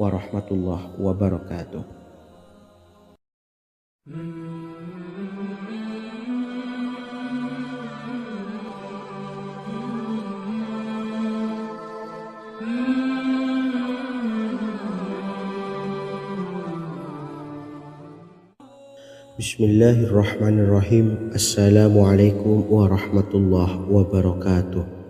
warahmatullahi wabarakatuh. Bismillahirrahmanirrahim. Assalamualaikum warahmatullahi wabarakatuh.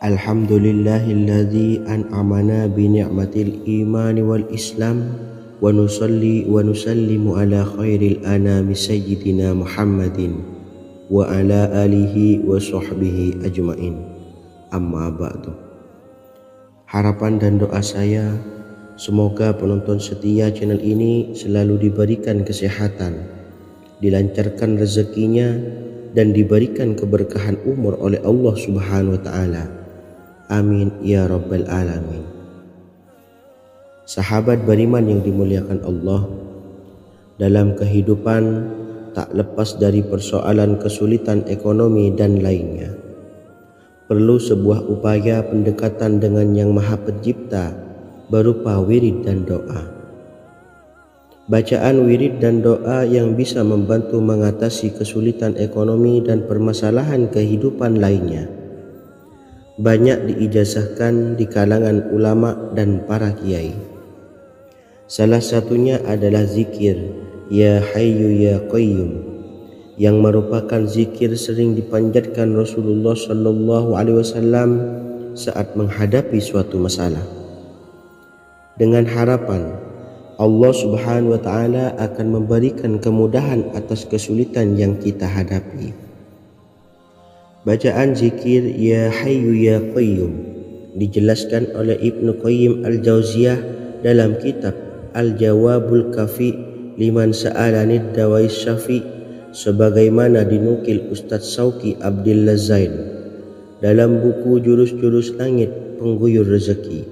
Alhamdulillahilladzi an'amana bi ni'matil imani wal islam wa nusalli wa nusallimu ala khairil anami sayyidina Muhammadin wa ala alihi wa sahbihi ajmain. Amma ba'du. Harapan dan doa saya, semoga penonton setia channel ini selalu diberikan kesehatan, dilancarkan rezekinya, dan diberikan keberkahan umur oleh Allah Subhanahu wa Ta'ala. Amin ya Rabbal Alamin. Sahabat beriman yang dimuliakan Allah, dalam kehidupan tak lepas dari persoalan kesulitan ekonomi dan lainnya. Perlu sebuah upaya pendekatan dengan Yang Maha Pencipta berupa wirid dan doa. Bacaan wirid dan doa yang bisa membantu mengatasi kesulitan ekonomi dan permasalahan kehidupan lainnya banyak diijazahkan di kalangan ulama dan para kiai. Salah satunya adalah zikir Ya Hayyu Ya Qayyum, yang merupakan zikir sering dipanjatkan Rasulullah SAW saat menghadapi suatu masalah, dengan harapan Allah Subhanahu wa Ta'ala akan memberikan kemudahan atas kesulitan yang kita hadapi. Bacaan zikir Ya Hayyu Ya Qayyum dijelaskan oleh Ibnu Qayyim Al-Jauziyah dalam kitab Al-Jawabul Kafi liman sa'alanid dawais syafi, sebagaimana dinukil Ustadz Sauki Abdillah Zain dalam buku Jurus-Jurus Langit Pengguyur Rezeki,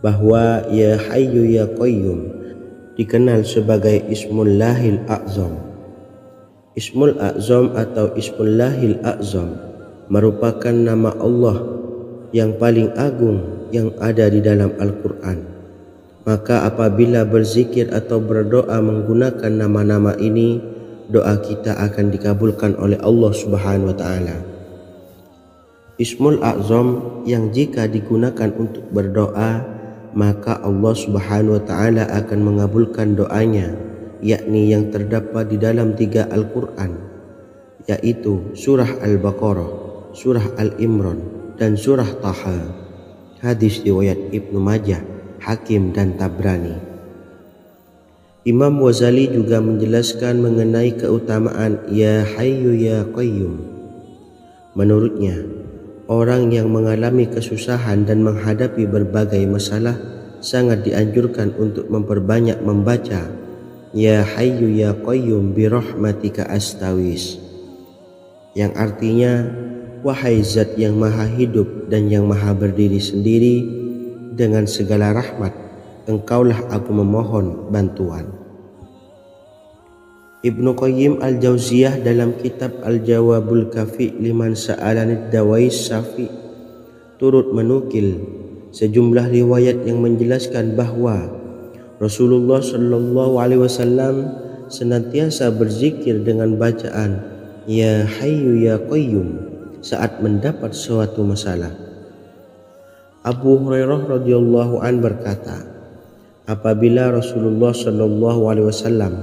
bahwa Ya Hayyu Ya Qayyum dikenal sebagai Ismullahil A'zam. Ismul A'zam atau Ismullahil A'zam merupakan nama Allah yang paling agung yang ada di dalam Al-Quran. Maka apabila berzikir atau berdoa menggunakan nama-nama ini, doa kita akan dikabulkan oleh Allah Subhanahu wa Ta'ala. Ismul A'zam yang jika digunakan untuk berdoa, maka Allah Subhanahu wa Ta'ala akan mengabulkan doanya, yakni yang terdapat di dalam 3 Al-Quran, yaitu surah Al-Baqarah, surah Al-Imran, dan surah Taha. Hadis riwayat Ibnu Majah, Hakim, dan Tabrani. Imam Ghazali juga menjelaskan mengenai keutamaan Ya Hayyu Ya Qayyum. Menurutnya, orang yang mengalami kesusahan dan menghadapi berbagai masalah sangat dianjurkan untuk memperbanyak membaca Ya Hayyu Ya Qayyum bi rahmatika astawis, yang artinya, wahai zat yang maha hidup dan yang maha berdiri sendiri, dengan segala rahmat engkaulah aku memohon bantuan. Ibnu Qayyim Al-Jauziyah dalam kitab Al-Jawabul Kafi liman sa'alanid dawais syafi turut menukil sejumlah riwayat yang menjelaskan bahwa Rasulullah SAW senantiasa berzikir dengan bacaan Ya Hayyu Ya Qayyum saat mendapat suatu masalah. Abu Hurairah radhiyallahu an berkata, apabila Rasulullah SAW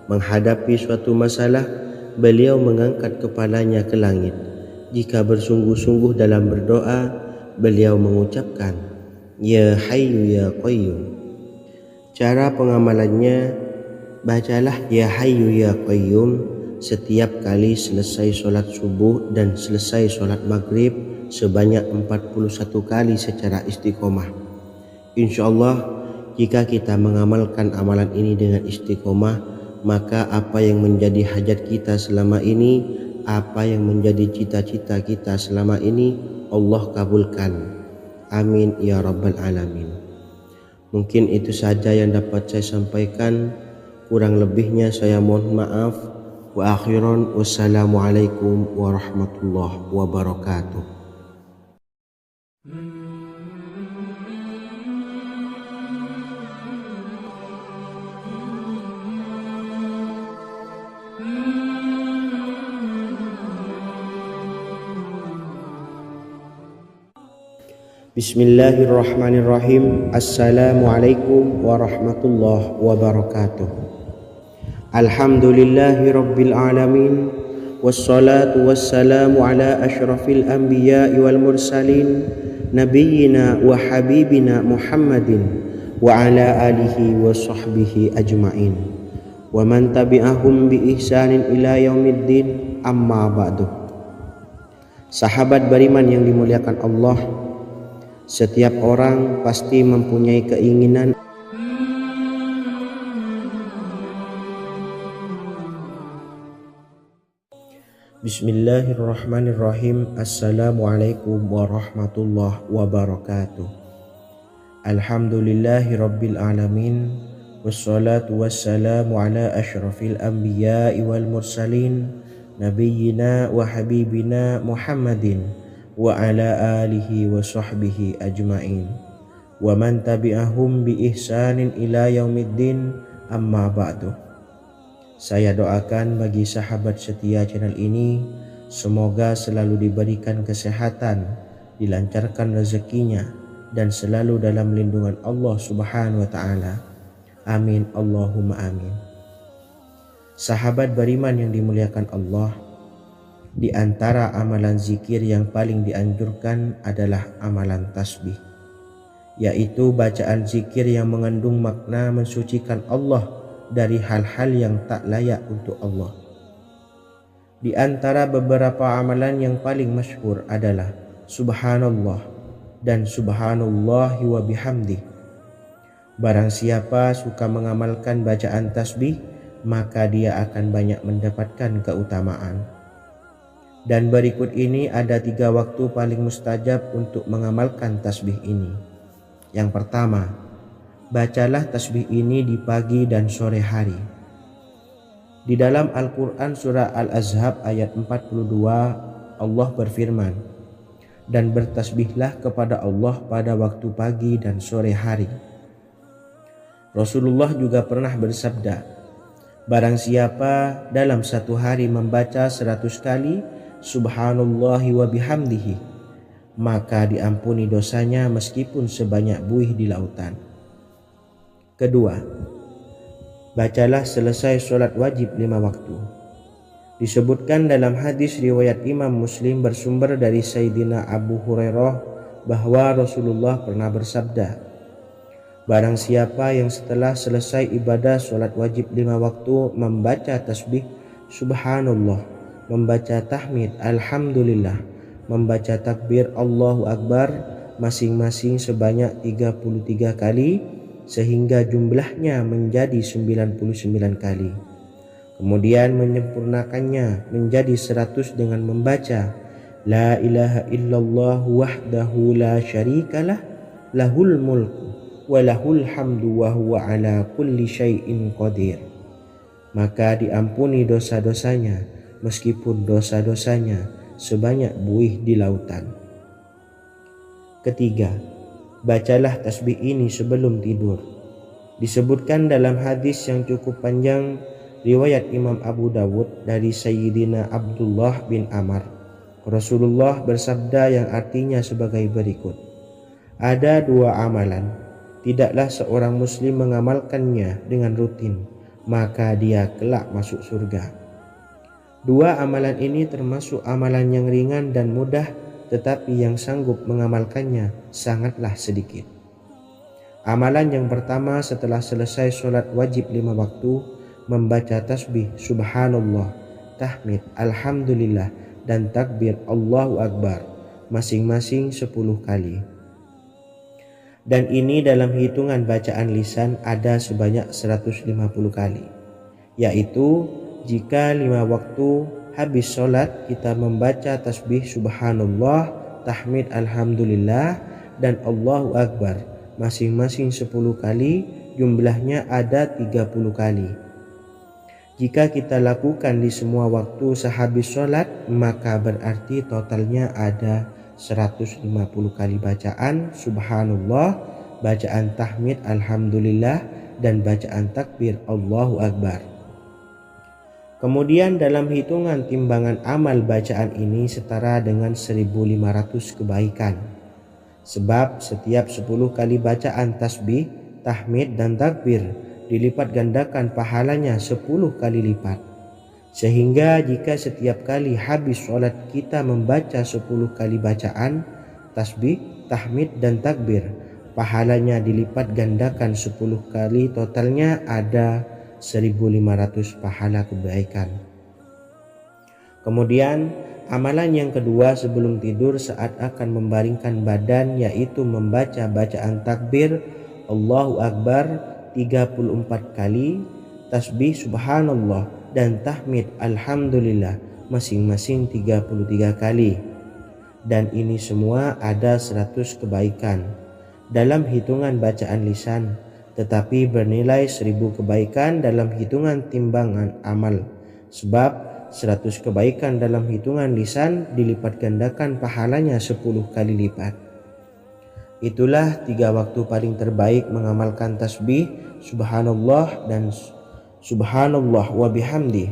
menghadapi suatu masalah, beliau mengangkat kepalanya ke langit. Jika bersungguh-sungguh dalam berdoa, beliau mengucapkan Ya Hayyu Ya Qayyum. Cara pengamalannya, bacalah Ya Hayyu Ya Qayyum setiap kali selesai sholat subuh dan selesai sholat maghrib sebanyak 41 kali secara istiqomah. Insyaallah, jika kita mengamalkan amalan ini dengan istiqomah, maka apa yang menjadi hajat kita selama ini, apa yang menjadi cita-cita kita selama ini, Allah kabulkan. Amin ya Rabbal Alamin. Mungkin itu saja yang dapat saya sampaikan. Kurang lebihnya saya mohon maaf. Wa akhiran, wassalamualaikum warahmatullahi wabarakatuh. Bismillahirrahmanirrahim. Assalamualaikum warahmatullahi wabarakatuh. Alhamdulillahi rabbil alamin. Wassalatu wassalamu ala ashrafil anbiya'i wal mursalin, nabiyyina wa habibina Muhammadin wa ala alihi wa sahbihi ajma'in, wa man tabi'ahum bi ihsanin ila yaumiddin, amma ba'du. Sahabat beriman yang dimuliakan Allah, setiap orang pasti mempunyai keinginan Bismillahirrahmanirrahim. Assalamualaikum warahmatullahi wabarakatuh. Alhamdulillahi rabbil alamin. Wassalatu wassalamu ala ashrafil anbiya'i wal mursalin, nabiyyina wa habibina Muhammadin wa ala alihi wa sahbihi ajma'in, wa man tabi'ahum bi ihsanin ila yaumiddin, amma ba'du. Saya doakan bagi sahabat setia channel ini, semoga selalu diberikan kesehatan, dilancarkan rezekinya, dan selalu dalam lindungan Allah Subhanahu wa ta'ala. Amin Allahumma amin. Sahabat beriman yang dimuliakan Allah, di antara amalan zikir yang paling dianjurkan adalah amalan tasbih, yaitu bacaan zikir yang mengandung makna mensucikan Allah dari hal-hal yang tak layak untuk Allah. Di antara beberapa amalan yang paling masyhur adalah Subhanallah dan Subhanallahi wa bihamdih. Barang siapa suka mengamalkan bacaan tasbih, maka dia akan banyak mendapatkan keutamaan. Dan berikut ini ada 3 waktu paling mustajab untuk mengamalkan tasbih ini. Yang pertama, bacalah tasbih ini di pagi dan sore hari. Di dalam Al-Quran surah Al-Ahzab ayat 42, Allah berfirman, dan bertasbihlah kepada Allah pada waktu pagi dan sore hari. Rasulullah juga pernah bersabda, barang siapa dalam satu hari membaca 100 kali Subhanallahi wa bihamdihi, maka diampuni dosanya meskipun sebanyak buih di lautan. Kedua, bacalah selesai sholat wajib 5 waktu. Disebutkan dalam hadis riwayat Imam Muslim bersumber dari Sayyidina Abu Hurairah bahwa Rasulullah pernah bersabda, barang siapa yang setelah selesai ibadah sholat wajib 5 waktu membaca tasbih Subhanallah, membaca tahmid Alhamdulillah, membaca takbir Allahu Akbar masing-masing sebanyak 33 kali, sehingga jumlahnya menjadi 99 kali. Kemudian menyempurnakannya menjadi 100 dengan membaca La ilaha illallah wahdahu la syarikalah, lahul mulku wa lahul hamdu wa huwa ala kulli syai'in qadir. Maka diampuni dosa-dosanya meskipun dosa-dosanya sebanyak buih di lautan. Ketiga, bacalah tasbih ini sebelum tidur. Disebutkan dalam hadis yang cukup panjang riwayat Imam Abu Dawud dari Sayyidina Abdullah bin Amr, Rasulullah bersabda yang artinya sebagai berikut, ada 2 amalan, tidaklah seorang muslim mengamalkannya dengan rutin, maka dia kelak masuk surga. 2 amalan ini termasuk amalan yang ringan dan mudah, tetapi yang sanggup mengamalkannya sangatlah sedikit. Amalan yang pertama setelah selesai sholat wajib 5 waktu, membaca tasbih Subhanallah, tahmid Alhamdulillah, dan takbir Allahu Akbar masing-masing 10 kali. Dan ini dalam hitungan bacaan lisan ada sebanyak 150 kali, yaitu jika 5 waktu habis sholat kita membaca tasbih Subhanallah, tahmid Alhamdulillah, dan Allahu Akbar masing-masing 10 kali, jumlahnya ada 30 kali. Jika kita lakukan di semua waktu sehabis sholat, maka berarti totalnya ada 150 kali bacaan Subhanallah, bacaan tahmid Alhamdulillah, dan bacaan takbir Allahu Akbar. Kemudian dalam hitungan timbangan amal bacaan ini setara dengan 1500 kebaikan. Sebab setiap 10 kali bacaan tasbih, tahmid dan takbir dilipat gandakan pahalanya 10 kali lipat. Sehingga jika setiap kali habis sholat kita membaca 10 kali bacaan tasbih, tahmid dan takbir, pahalanya dilipat gandakan 10 kali, totalnya ada 1500 pahala kebaikan. Kemudian amalan yang kedua sebelum tidur saat akan membaringkan badan, yaitu membaca bacaan takbir Allahu Akbar 34 kali, tasbih subhanallah dan tahmid alhamdulillah masing-masing 33 kali. Dan ini semua ada 100 kebaikan dalam hitungan bacaan lisan, tetapi bernilai 1000 kebaikan dalam hitungan timbangan amal. Sebab 100 kebaikan dalam hitungan lisan dilipat gandakan pahalanya 10 kali lipat. Itulah 3 waktu paling terbaik mengamalkan tasbih subhanallah dan subhanallah wa bihamdi.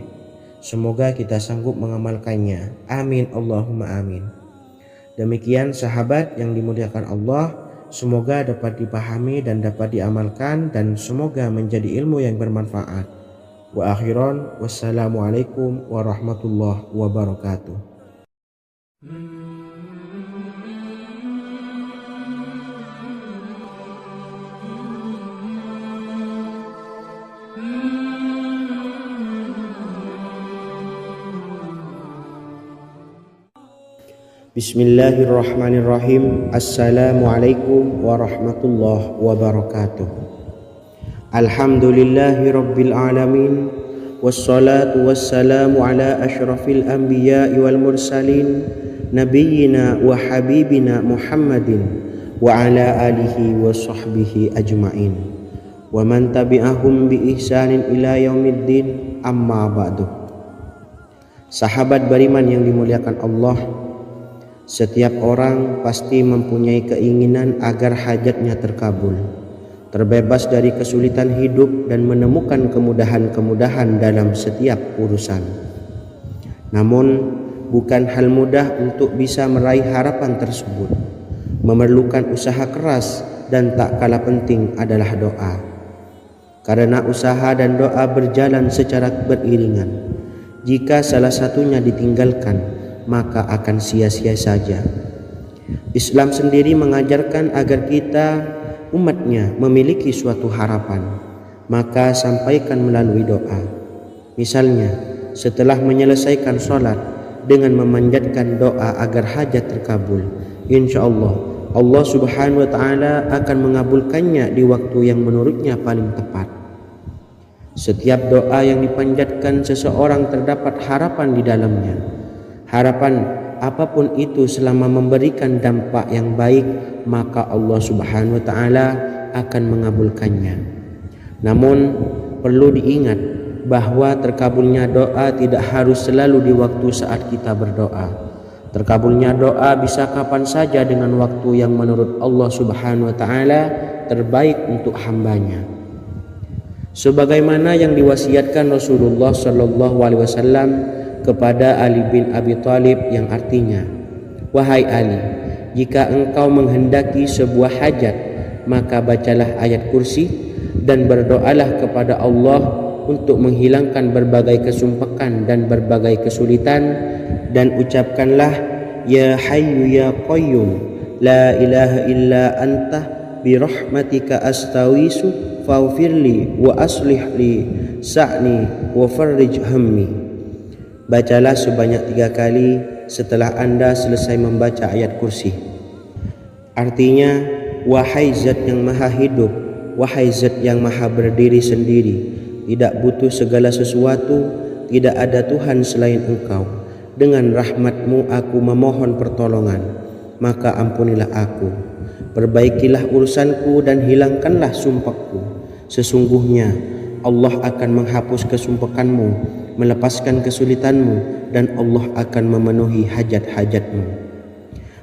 Semoga kita sanggup mengamalkannya. Amin Allahumma amin. Demikian sahabat yang dimuliakan Allah, semoga dapat dipahami dan dapat diamalkan, dan semoga menjadi ilmu yang bermanfaat. Wa akhiran, wassalamualaikum warahmatullahi wabarakatuh. Bismillahirrahmanirrahim. Assalamualaikum warahmatullahi wabarakatuh. Alhamdulillahi rabbil alamin, wassalatu wassalamu ala ashrafil anbiya'i wal mursalin, nabiyyina wa habibina Muhammadin wa ala alihi wa sahbihi ajma'in, wa man tabi'ahum bi ihsanin ila yaumiddin, amma ba'du. Sahabat beriman yang dimuliakan Allah, setiap orang pasti mempunyai keinginan agar hajatnya terkabul, terbebas dari kesulitan hidup dan menemukan kemudahan-kemudahan dalam setiap urusan. Namun bukan hal mudah untuk bisa meraih harapan tersebut. Memerlukan usaha keras, dan tak kalah penting adalah doa. Karena usaha dan doa berjalan secara beriringan. Jika salah satunya ditinggalkan, maka akan sia-sia saja. Islam sendiri mengajarkan agar kita umatnya memiliki suatu harapan, maka sampaikan melalui doa. Misalnya, setelah menyelesaikan sholat dengan memanjatkan doa agar hajat terkabul, insya Allah Allah subhanahu wa ta'ala akan mengabulkannya di waktu yang menurutnya paling tepat. Setiap doa yang dipanjatkan seseorang terdapat harapan di dalamnya. Harapan apapun itu selama memberikan dampak yang baik, maka Allah subhanahu wa ta'ala akan mengabulkannya. Namun perlu diingat bahwa terkabulnya doa tidak harus selalu di waktu saat kita berdoa. Terkabulnya doa bisa kapan saja dengan waktu yang menurut Allah subhanahu wa ta'ala terbaik untuk hambanya. Sebagaimana yang diwasiatkan Rasulullah sallallahu alaihi wasallam kepada Ali bin Abi Thalib, yang artinya, wahai Ali, jika engkau menghendaki sebuah hajat, maka bacalah ayat kursi dan berdoalah kepada Allah untuk menghilangkan berbagai kesumpakan dan berbagai kesulitan, dan ucapkanlah, ya hayyu ya qayyum la ilaha illa anta birahmatika astawisu faghfirli wa aslih li sa'ni wa farrij hammi. Bacalah sebanyak 3 kali setelah Anda selesai membaca ayat kursi. Artinya, wahai zat yang maha hidup, wahai zat yang maha berdiri sendiri, tidak butuh segala sesuatu, tidak ada Tuhan selain Engkau. Dengan rahmat-Mu aku memohon pertolongan, maka ampunilah aku. Perbaikilah urusanku dan hilangkanlah sumpahku. Sesungguhnya Allah akan menghapus kesumpahanmu, melepaskan kesulitanmu, dan Allah akan memenuhi hajat-hajatmu.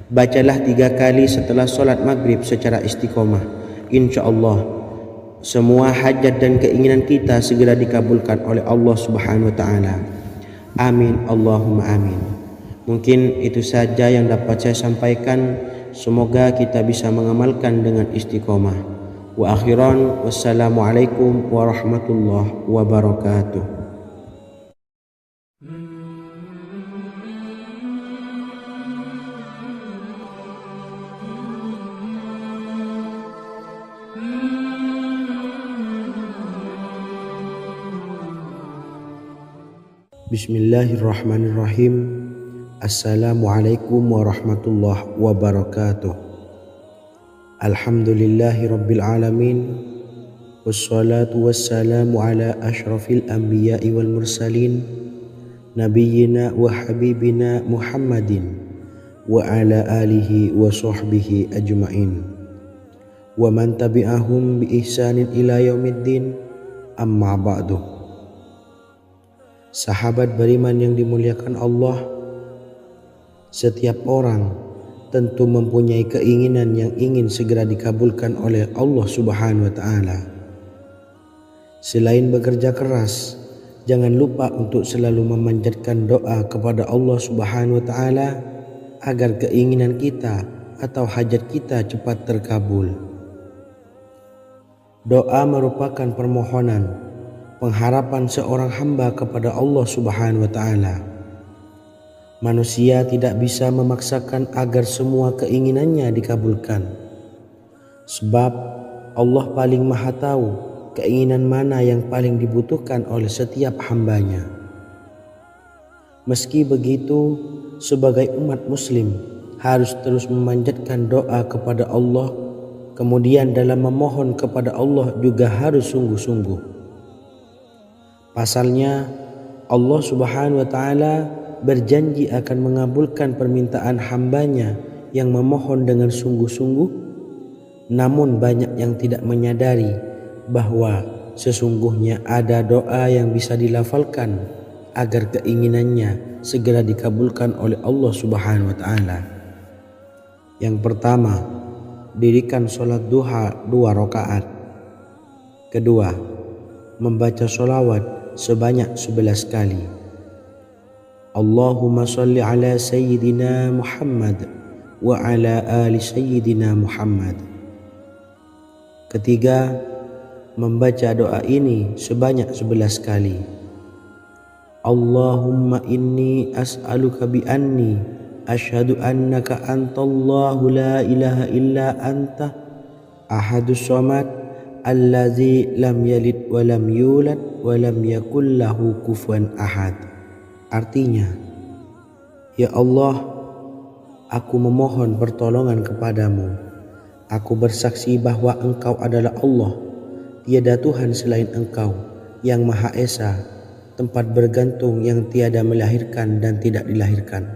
Bacalah 3 kali setelah solat maghrib secara istiqomah. Insya Allah semua hajat dan keinginan kita segera dikabulkan oleh Allah subhanahu wa ta'ala. Amin Allahumma amin. Mungkin itu saja yang dapat saya sampaikan. semoga kita bisa mengamalkan dengan istiqomah. Wa akhiran, wassalamualaikum warahmatullahi wabarakatuh. Bismillahirrahmanirrahim. Assalamualaikum warahmatullahi wabarakatuh. Alhamdulillahi rabbil alamin. Wassalatu wassalamu ala ashrafil anbiya'i wal mursalin, nabiyyina wa habibina Muhammadin wa ala alihi wa sahbihi ajma'in wa man tabi'ahum bi ihsanin ila yaumiddin, amma ba'du. Sahabat beriman yang dimuliakan Allah, setiap orang tentu mempunyai keinginan yang ingin segera dikabulkan oleh Allah Subhanahu wa Ta'ala. Selain bekerja keras, jangan lupa untuk selalu memanjatkan doa kepada Allah Subhanahu wa Ta'ala agar keinginan kita atau hajat kita cepat terkabul. Doa merupakan permohonan, pengharapan seorang hamba kepada Allah Subhanahu wa Ta'ala. Manusia tidak bisa memaksakan agar semua keinginannya dikabulkan, sebab Allah paling maha tahu keinginan mana yang paling dibutuhkan oleh setiap hambanya. Meski begitu, sebagai umat muslim harus terus memanjatkan doa kepada Allah, kemudian dalam memohon kepada Allah juga harus sungguh-sungguh. Pasalnya, Allah Subhanahu wa Ta'ala berjanji akan mengabulkan permintaan hambanya yang memohon dengan sungguh-sungguh. Namun banyak yang tidak menyadari bahwa sesungguhnya ada doa yang bisa dilafalkan agar keinginannya segera dikabulkan oleh Allah Subhanahu wa Ta'ala. Yang pertama, dirikan sholat duha 2 rakaat. Kedua, membaca sholawat sebanyak 11 kali. Allahumma sholli ala sayyidina Muhammad wa ala ali sayyidina Muhammad. Ketiga, membaca doa ini sebanyak 11 kali. Allahumma inni as'aluka bi anni asyhadu annaka antallahu la ilaha illa anta ahadus samad allazi lam yalid wa lam yulad wa lam yakul lahu kufuwan ahad. Artinya, ya Allah, aku memohon pertolongan kepadamu. Aku bersaksi bahwa Engkau adalah Allah, tiada Tuhan selain Engkau, yang Maha Esa, tempat bergantung yang tiada melahirkan dan tidak dilahirkan,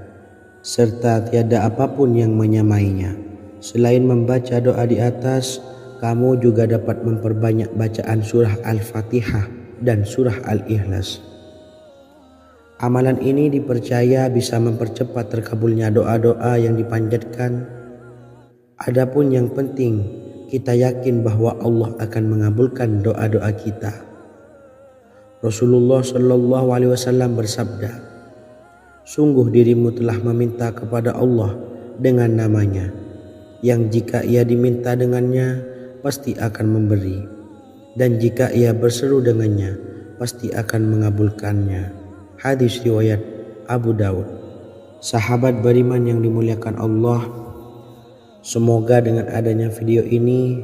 serta tiada apapun yang menyamainya. Selain membaca doa di atas, kamu juga dapat memperbanyak bacaan surah Al-Fatihah dan surah Al-Ikhlas. Amalan ini dipercaya bisa mempercepat terkabulnya doa-doa yang dipanjatkan. Adapun yang penting, kita yakin bahwa Allah akan mengabulkan doa-doa kita. Rasulullah Shallallahu Alaihi Wasallam bersabda, sungguh dirimu telah meminta kepada Allah dengan namanya, yang jika ia diminta dengannya, pasti akan memberi, dan jika ia berseru dengannya, pasti akan mengabulkannya. Hadis riwayat Abu Daud. Sahabat beriman yang dimuliakan Allah, semoga dengan adanya video ini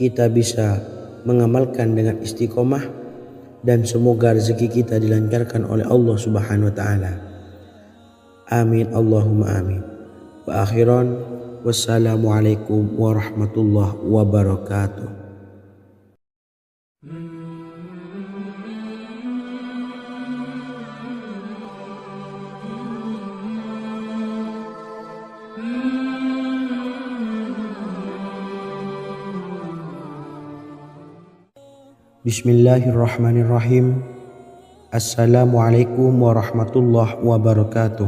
kita bisa mengamalkan dengan istiqomah, dan semoga rezeki kita dilancarkan oleh Allah Subhanahu wa Ta'ala. Amin Allahumma amin. Wa akhiran, wassalamualaikum warahmatullahi wabarakatuh. Bismillahirrahmanirrahim. Assalamualaikum warahmatullahi wabarakatuh.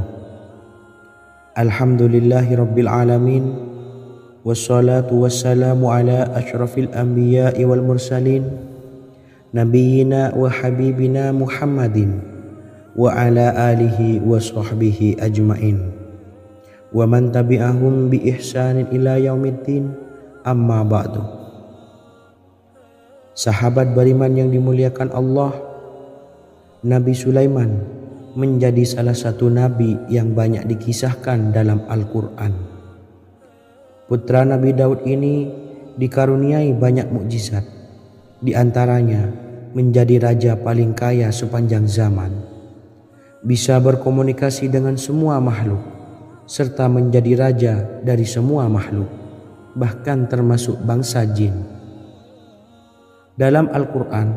Alhamdulillahi rabbil alamin. Wassalatu wassalamu ala ashrafil anbiya'i wal mursalin, nabiyyina wa habibina Muhammadin wa ala alihi wa sahbihi ajma'in wa man tabi'ahum bi ihsanin ila yaumiddin, amma ba'du. Sahabat beriman yang dimuliakan Allah, Nabi Sulaiman menjadi salah satu nabi yang banyak dikisahkan dalam Al-Quran. Putra Nabi Daud ini dikaruniai banyak mukjizat, di antaranya menjadi raja paling kaya sepanjang zaman, bisa berkomunikasi dengan semua makhluk, serta menjadi raja dari semua makhluk, bahkan termasuk bangsa jin. Dalam Al-Quran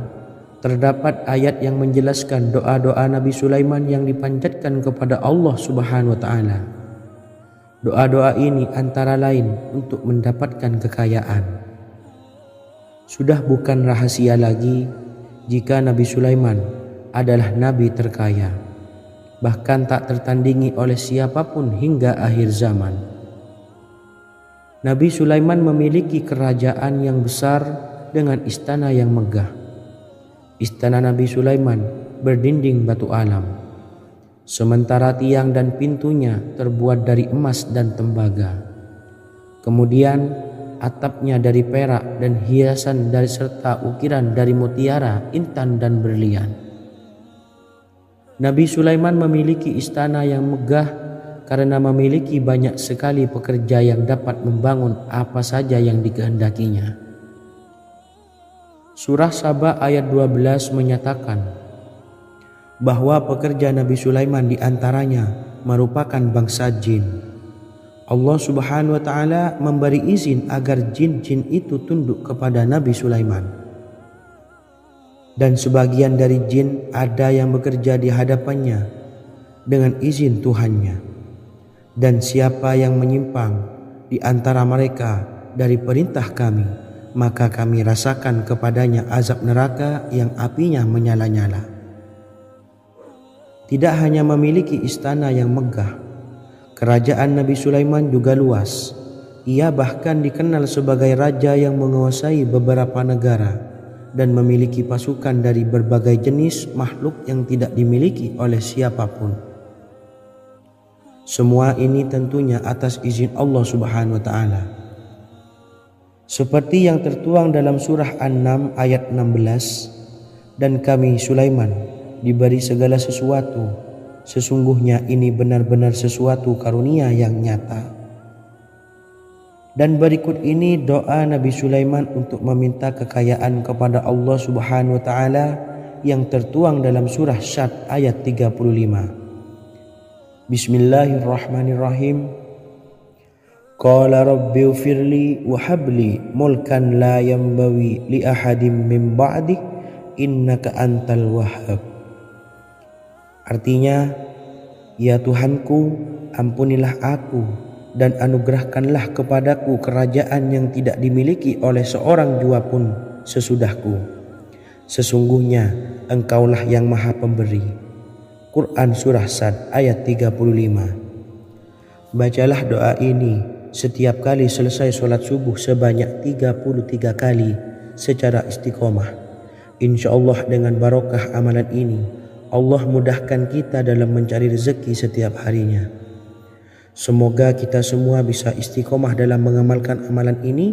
terdapat ayat yang menjelaskan doa-doa Nabi Sulaiman yang dipanjatkan kepada Allah Subhanahu wa Ta'ala. Doa-doa ini antara lain untuk mendapatkan kekayaan. Sudah bukan rahasia lagi jika Nabi Sulaiman adalah nabi terkaya, bahkan tak tertandingi oleh siapapun hingga akhir zaman. Nabi Sulaiman memiliki kerajaan yang besar dengan istana yang megah. Istana Nabi Sulaiman berdinding batu alam, sementara tiang dan pintunya terbuat dari emas dan tembaga. Kemudian atapnya dari perak dan hiasan dari serta ukiran dari mutiara, intan dan berlian. Nabi Sulaiman memiliki istana yang megah karena memiliki banyak sekali pekerja yang dapat membangun apa saja yang dikehendakinya. Surah Saba ayat 12 menyatakan bahwa pekerja Nabi Sulaiman diantaranya merupakan bangsa jin. Allah Subhanahu wa Ta'ala memberi izin agar jin-jin itu tunduk kepada Nabi Sulaiman. Dan sebagian dari jin ada yang bekerja di hadapannya dengan izin Tuhannya. Dan siapa yang menyimpang di antara mereka dari perintah kami, maka kami rasakan kepadanya azab neraka yang apinya menyala-nyala. Tidak hanya memiliki istana yang megah, kerajaan Nabi Sulaiman juga luas. Ia bahkan dikenal sebagai raja yang menguasai beberapa negara dan memiliki pasukan dari berbagai jenis makhluk yang tidak dimiliki oleh siapapun. Semua ini tentunya atas izin Allah Subhanahu wa Ta'ala. Seperti yang tertuang dalam surah An-Naml ayat 16, dan kami Sulaiman diberi segala sesuatu, sesungguhnya ini benar-benar sesuatu karunia yang nyata. Dan berikut ini doa Nabi Sulaiman untuk meminta kekayaan kepada Allah Subhanahu wa Ta'ala yang tertuang dalam surah Syad ayat 35. Bismillahirrahmanirrahim. Qala rabbi ufirli wa habli mulkan la yambawi li ahadim min ba'di innaka antal wahhab. Artinya, ya Tuhanku, ampunilah aku dan anugerahkanlah kepadaku kerajaan yang tidak dimiliki oleh seorang jua pun sesudahku. Sesungguhnya Engkaulah yang Maha Pemberi. Quran Surah Sad ayat 35. Bacalah doa ini setiap kali selesai sholat subuh sebanyak 33 kali secara istiqomah. Insya Allah dengan barokah amalan ini, Allah mudahkan kita dalam mencari rezeki setiap harinya. Semoga kita semua bisa istiqomah dalam mengamalkan amalan ini,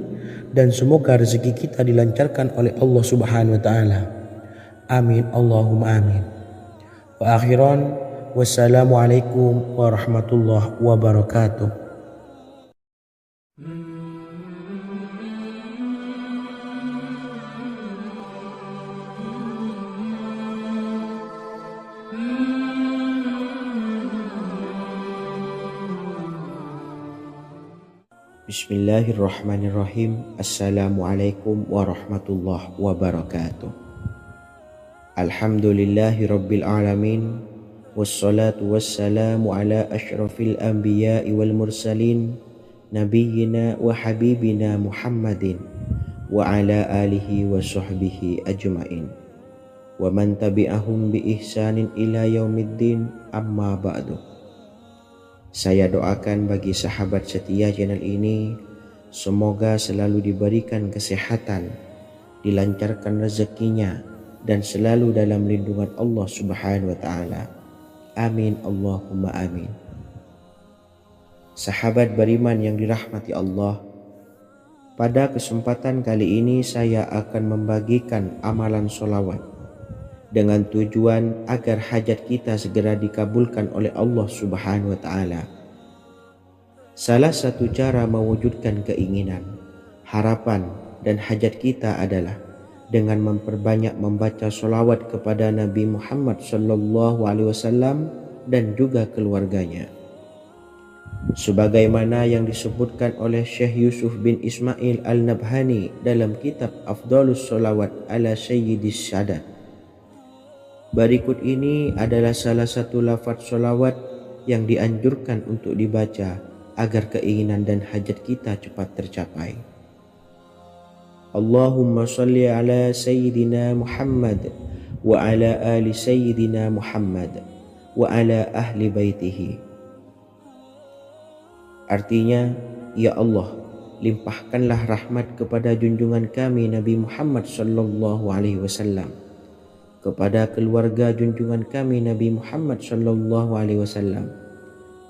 dan semoga rezeki kita dilancarkan oleh Allah Subhanahu wa Ta'ala. Amin Allahumma amin. Wa akhiran, wassalamualaikum warahmatullahi wabarakatuh. Bismillahirrahmanirrahim. Assalamualaikum warahmatullahi wabarakatuh. Alhamdulillahi rabbil alamin, wassalatu wassalamu ala ashrafil anbiya'i wal mursalin, nabiyyina wa habibina Muhammadin wa ala alihi wa sahbihi ajma'in wa man tabi'ahum bi ihsanin ila yaumiddin, amma ba'du. Saya doakan bagi sahabat setia channel ini, semoga selalu diberikan kesehatan, dilancarkan rezekinya, dan selalu dalam lindungan Allah Subhanahu wa Ta'ala. Amin Allahumma amin. Sahabat beriman yang dirahmati Allah, pada kesempatan kali ini saya akan membagikan amalan solawat dengan tujuan agar hajat kita segera dikabulkan oleh Allah Subhanahu wa Ta'ala. Salah satu cara mewujudkan keinginan, harapan, dan hajat kita adalah dengan memperbanyak membaca solawat kepada Nabi Muhammad SAW dan juga keluarganya. Sebagaimana yang disebutkan oleh Syekh Yusuf bin Ismail Al-Nabhani dalam kitab Afdalus Solawat ala Sayyidis Sadat. Berikut ini adalah salah satu lafaz solawat yang dianjurkan untuk dibaca agar keinginan dan hajat kita cepat tercapai. Allahumma salli ala Sayyidina Muhammad wa ala ali Sayyidina Muhammad wa ala ahli baitihi. Artinya, ya Allah, limpahkanlah rahmat kepada junjungan kami Nabi Muhammad sallallahu alaihi wasallam, kepada keluarga junjungan kami Nabi Muhammad sallallahu alaihi wasallam,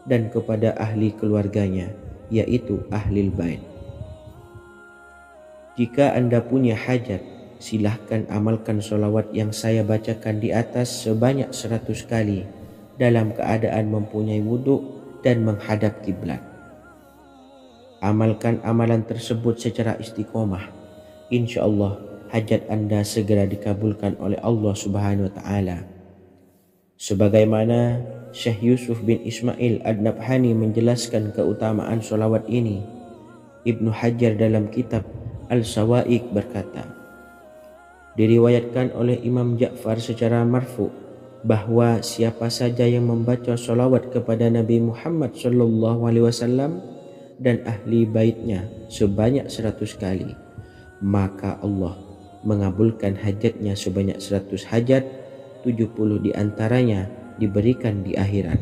dan kepada ahli keluarganya, yaitu ahlil bait. Jika Anda punya hajat, silahkan amalkan solawat yang saya bacakan di atas sebanyak 100 kali dalam keadaan mempunyai wudhu dan menghadap kiblat. Amalkan amalan tersebut secara istiqomah. Insya Allah hajat Anda segera dikabulkan oleh Allah Subhanahu wa Ta'ala. Sebagaimana Syekh Yusuf bin Ismail Ad-Nabhani menjelaskan keutamaan solawat ini, Ibnu Hajar dalam kitab Al-Sawa'iq berkata, diriwayatkan oleh Imam Ja'far secara marfu bahwa siapa saja yang membaca solawat kepada Nabi Muhammad SAW dan ahli baitnya sebanyak 100 kali, maka Allah mengabulkan hajatnya sebanyak 100 hajat, 70 diantaranya diberikan di akhirat.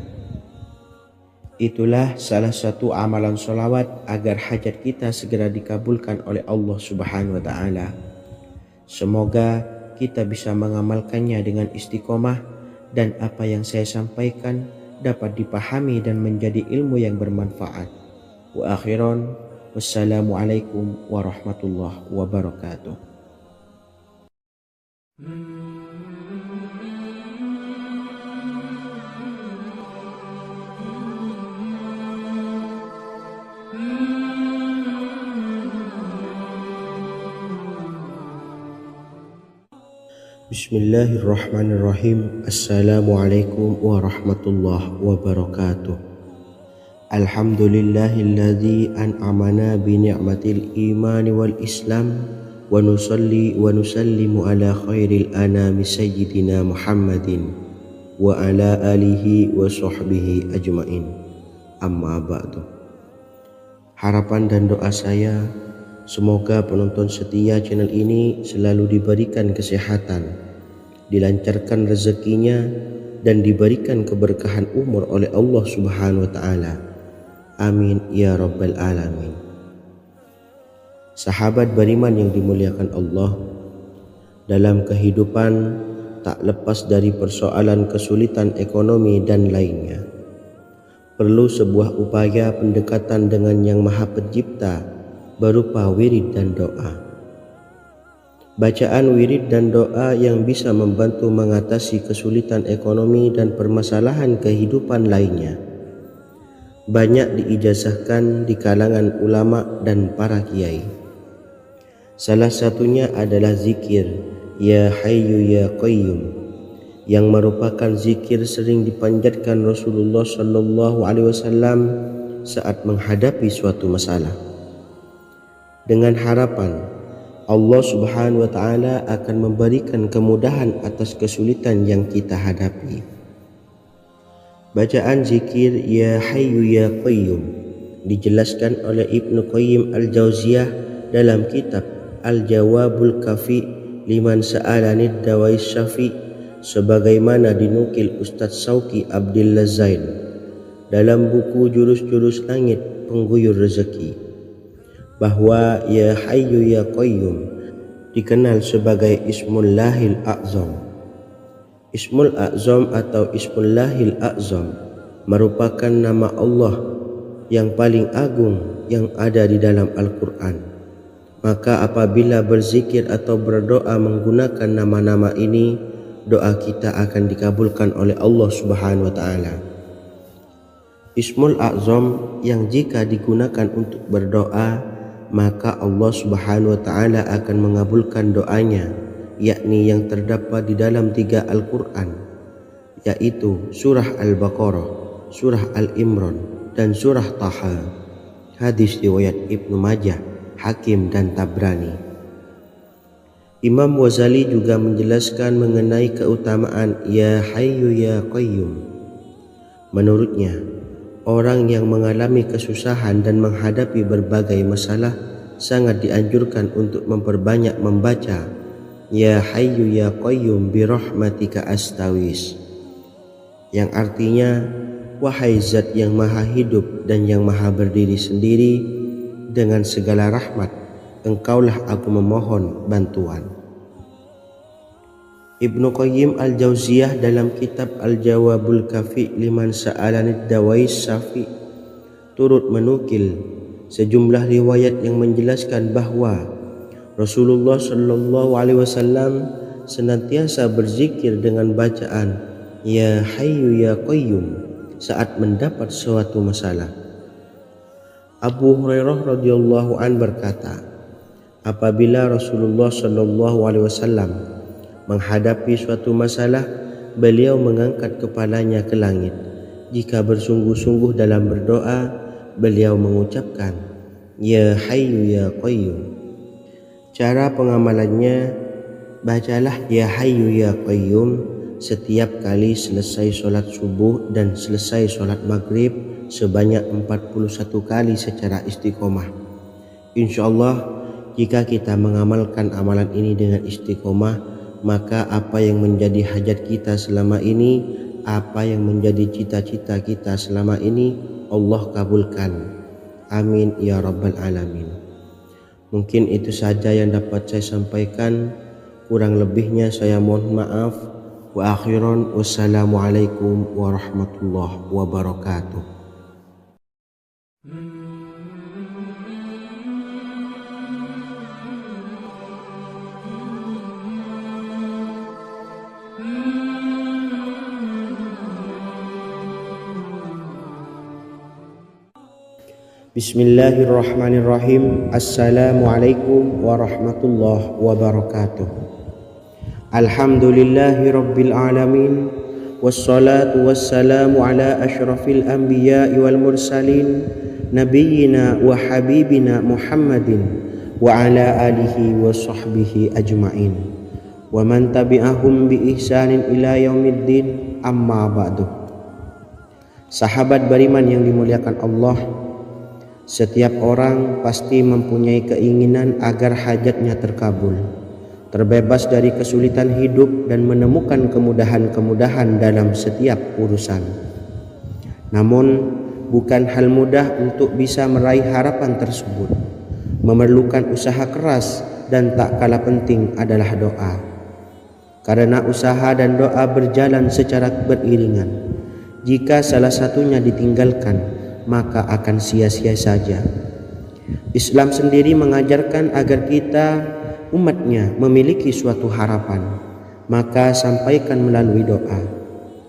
Itulah salah satu amalan solawat agar hajat kita segera dikabulkan oleh Allah Subhanahu wa Ta'ala. Semoga kita bisa mengamalkannya dengan istiqomah dan apa yang saya sampaikan dapat dipahami dan menjadi ilmu yang bermanfaat. Wa akhiran, wassalamualaikum warahmatullahi wabarakatuh. Bismillahirrahmanirrahim. Assalamualaikum warahmatullahi wabarakatuh. Alhamdulillahilladzi an'amana bi ni'matil imani wal islam wa nusalli wa nusallimu ala khairil anami sayyidina Muhammadin wa ala alihi wa sahbihi ajmain. Amma ba'du. Harapan dan doa saya, semoga penonton setia channel ini selalu diberikan kesehatan, dilancarkan rezekinya, dan diberikan keberkahan umur oleh Allah Subhanahu wa Ta'ala. Amin ya rabbal alamin. Sahabat beriman yang dimuliakan Allah, dalam kehidupan tak lepas dari persoalan kesulitan ekonomi dan lainnya. Perlu sebuah upaya pendekatan dengan Yang Maha Pencipta berupa wirid dan doa. Bacaan wirid dan doa yang bisa membantu mengatasi kesulitan ekonomi dan permasalahan kehidupan lainnya banyak diijazahkan di kalangan ulama dan para kiai. Salah satunya adalah zikir Ya Hayyu Ya Qayyum, yang merupakan zikir sering dipanjatkan Rasulullah SAW saat menghadapi suatu masalah, dengan harapan Allah Subhanahu wa Ta'ala akan memberikan kemudahan atas kesulitan yang kita hadapi. Bacaan zikir Ya Hayyu Ya Qayyum dijelaskan oleh Ibnu Qayyim Al-Jauziyah dalam kitab Al-Jawabul Kafi liman sa'alanid dawais syafi, sebagaimana dinukil Ustadz Sauki Abdillah Zain dalam buku Jurus-Jurus Langit Pengguyur Rezeki, bahwa Ya Hayyu Ya Qayyum dikenal sebagai Ismullahil A'zam. Ismul A'zam atau Ismullahil A'zam merupakan nama Allah yang paling agung yang ada di dalam Al-Quran. Maka apabila berzikir atau berdoa menggunakan nama-nama ini, doa kita akan dikabulkan oleh Allah Subhanahu wa Ta'ala. Ismul A'zam yang jika digunakan untuk berdoa, maka Allah Subhanahu wa Ta'ala akan mengabulkan doanya, yakni yang terdapat di dalam 3 Al-Quran, yaitu surah Al-Baqarah, surah Al-Imran, dan surah Taha. Hadis riwayat Ibnu Majah, Hakim, dan Tabrani. Imam Ghazali juga menjelaskan mengenai keutamaan Ya Hayyu Ya Qayyum. Menurutnya, orang yang mengalami kesusahan dan menghadapi berbagai masalah sangat dianjurkan untuk memperbanyak membaca Ya Hayyu Ya Qayyum bi rahmatika astawis, yang artinya, wahai zat yang maha hidup dan yang maha berdiri sendiri, dengan segala rahmat engkaulah aku memohon bantuan. Ibnu Qayyim Al-Jauziyah dalam kitab Al-Jawabul Kafi liman sa'alanid dawais safi turut menukil sejumlah riwayat yang menjelaskan bahwa Rasulullah Shallallahu Alaihi Wasallam senantiasa berzikir dengan bacaan Ya Hayyu Ya Qayyum saat mendapat suatu masalah. Abu Hurairah radhiyallahu an berkata, apabila Rasulullah Shallallahu Alaihi Wasallam menghadapi suatu masalah, beliau mengangkat kepalanya ke langit. Jika bersungguh-sungguh dalam berdoa, beliau mengucapkan Ya Hayyu Ya Qayyum. Cara pengamalannya, bacalah Ya Hayyu Ya Qayyum setiap kali selesai sholat subuh dan selesai sholat maghrib sebanyak 41 kali secara istiqomah. Insyaallah, jika kita mengamalkan amalan ini dengan istiqomah, maka apa yang menjadi hajat kita selama ini, apa yang menjadi cita-cita kita selama ini, Allah kabulkan. Amin ya rabbal alamin. Mungkin itu saja yang dapat saya sampaikan. Kurang lebihnya saya mohon maaf. Wa akhiran, wassalamualaikum warahmatullahi wabarakatuh. Bismillahirrahmanirrahim. Assalamualaikum warahmatullahi wabarakatuh. Alhamdulillahi rabbil alamin, wassalatu wassalamu ala asyrafil anbiya'i wal mursalin, nabiyyina wa habibina Muhammadin wa ala alihi wa sahbihi ajma'in wa man tabi'ahum bi ihsanin ila yaumiddin, amma ba'du. Sahabat beriman yang dimuliakan Allah, setiap orang pasti mempunyai keinginan agar hajatnya terkabul, terbebas dari kesulitan hidup dan menemukan kemudahan-kemudahan dalam setiap urusan. Namun, bukan hal mudah untuk bisa meraih harapan tersebut. Memerlukan usaha keras dan tak kalah penting adalah doa. Karena usaha dan doa berjalan secara beriringan. Jika salah satunya ditinggalkan, maka akan sia-sia saja. Islam sendiri mengajarkan agar kita umatnya memiliki suatu harapan, maka sampaikan melalui doa.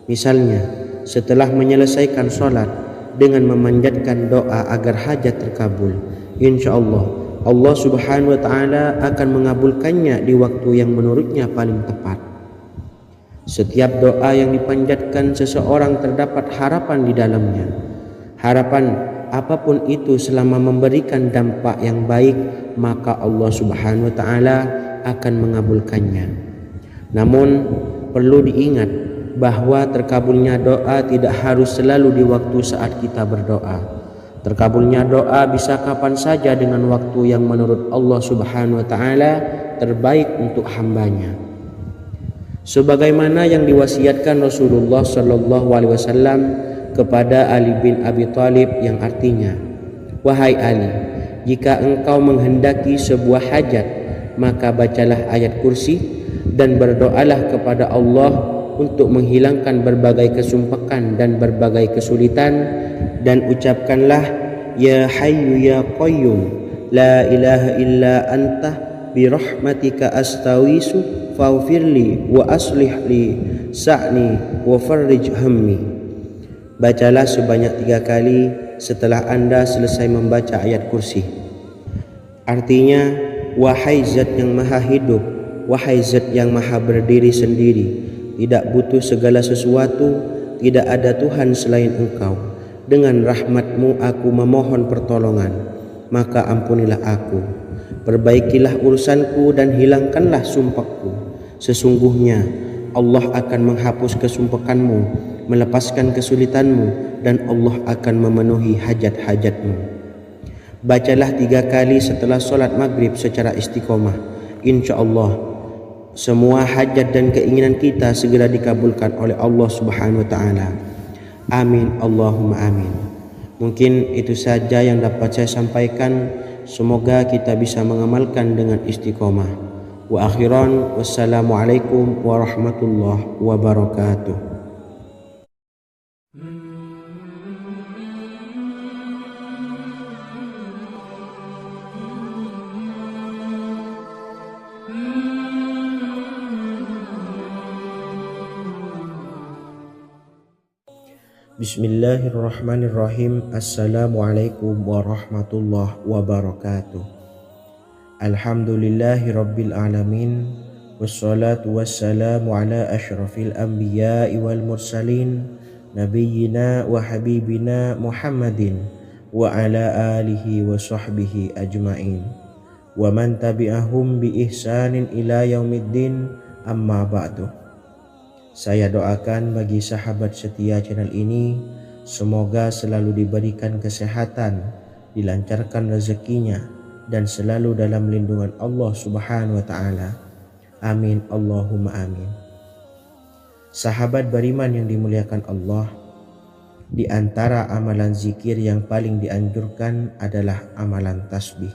Misalnya, setelah menyelesaikan sholat dengan memanjatkan doa agar hajat terkabul, insya Allah Subhanahu wa Ta'ala akan mengabulkannya di waktu yang menurutnya paling tepat. Setiap doa yang dipanjatkan seseorang terdapat harapan di dalamnya. Harapan apapun itu selama memberikan dampak yang baik, maka Allah Subhanahu wa Ta'ala akan mengabulkannya. Namun perlu diingat bahwa terkabulnya doa tidak harus selalu di waktu saat kita berdoa. Terkabulnya doa bisa kapan saja dengan waktu yang menurut Allah Subhanahu wa Ta'ala terbaik untuk hambanya. Sebagaimana yang diwasiatkan Rasulullah Shallallahu Alaihi Wasallam kepada Ali bin Abi Thalib, yang artinya, wahai Ali, jika engkau menghendaki sebuah hajat, maka bacalah ayat kursi dan berdoalah kepada Allah untuk menghilangkan berbagai kesumpakan dan berbagai kesulitan, dan ucapkanlah ya hayyu ya qayyum la ilaha illa anta birahmatika astawisu faghfirli wa aslih li sa'ni wa farrij hammi. Bacalah sebanyak 3 kali setelah Anda selesai membaca ayat kursi. Artinya, wahai zat yang maha hidup, wahai zat yang maha berdiri sendiri, tidak butuh segala sesuatu, tidak ada Tuhan selain Engkau. Dengan rahmat-Mu aku memohon pertolongan, maka ampunilah aku. Perbaikilah urusanku dan hilangkanlah sumpahku. Sesungguhnya Allah akan menghapus kesumpahanmu, melepaskan kesulitanmu, dan Allah akan memenuhi hajat-hajatmu. Bacalah 3 kali setelah solat maghrib secara istiqomah. Insya Allah semua hajat dan keinginan kita segera dikabulkan oleh Allah Subhanahu wa Ta'ala. Amin Allahumma amin. Mungkin itu saja yang dapat saya sampaikan. Semoga kita bisa mengamalkan dengan istiqomah. Wa akhiran, wassalamualaikum warahmatullahi wabarakatuh. Bismillahirrahmanirrahim. Assalamualaikum warahmatullahi wabarakatuh. Alhamdulillahi rabbil alamin. Wassalatu wassalamu ala ashrafil anbiya'i wal mursalin, nabiyyina wa habibina Muhammadin wa ala alihi wa sahbihi ajma'in, wa man tabi'ahum bi ihsanin ila yaumiddin, amma ba'du. Saya doakan bagi sahabat setia channel ini, semoga selalu diberikan kesehatan, dilancarkan rezekinya, dan selalu dalam lindungan Allah Subhanahu wa Ta'ala. Amin Allahumma amin. Sahabat beriman yang dimuliakan Allah, di antara amalan zikir yang paling dianjurkan adalah amalan tasbih,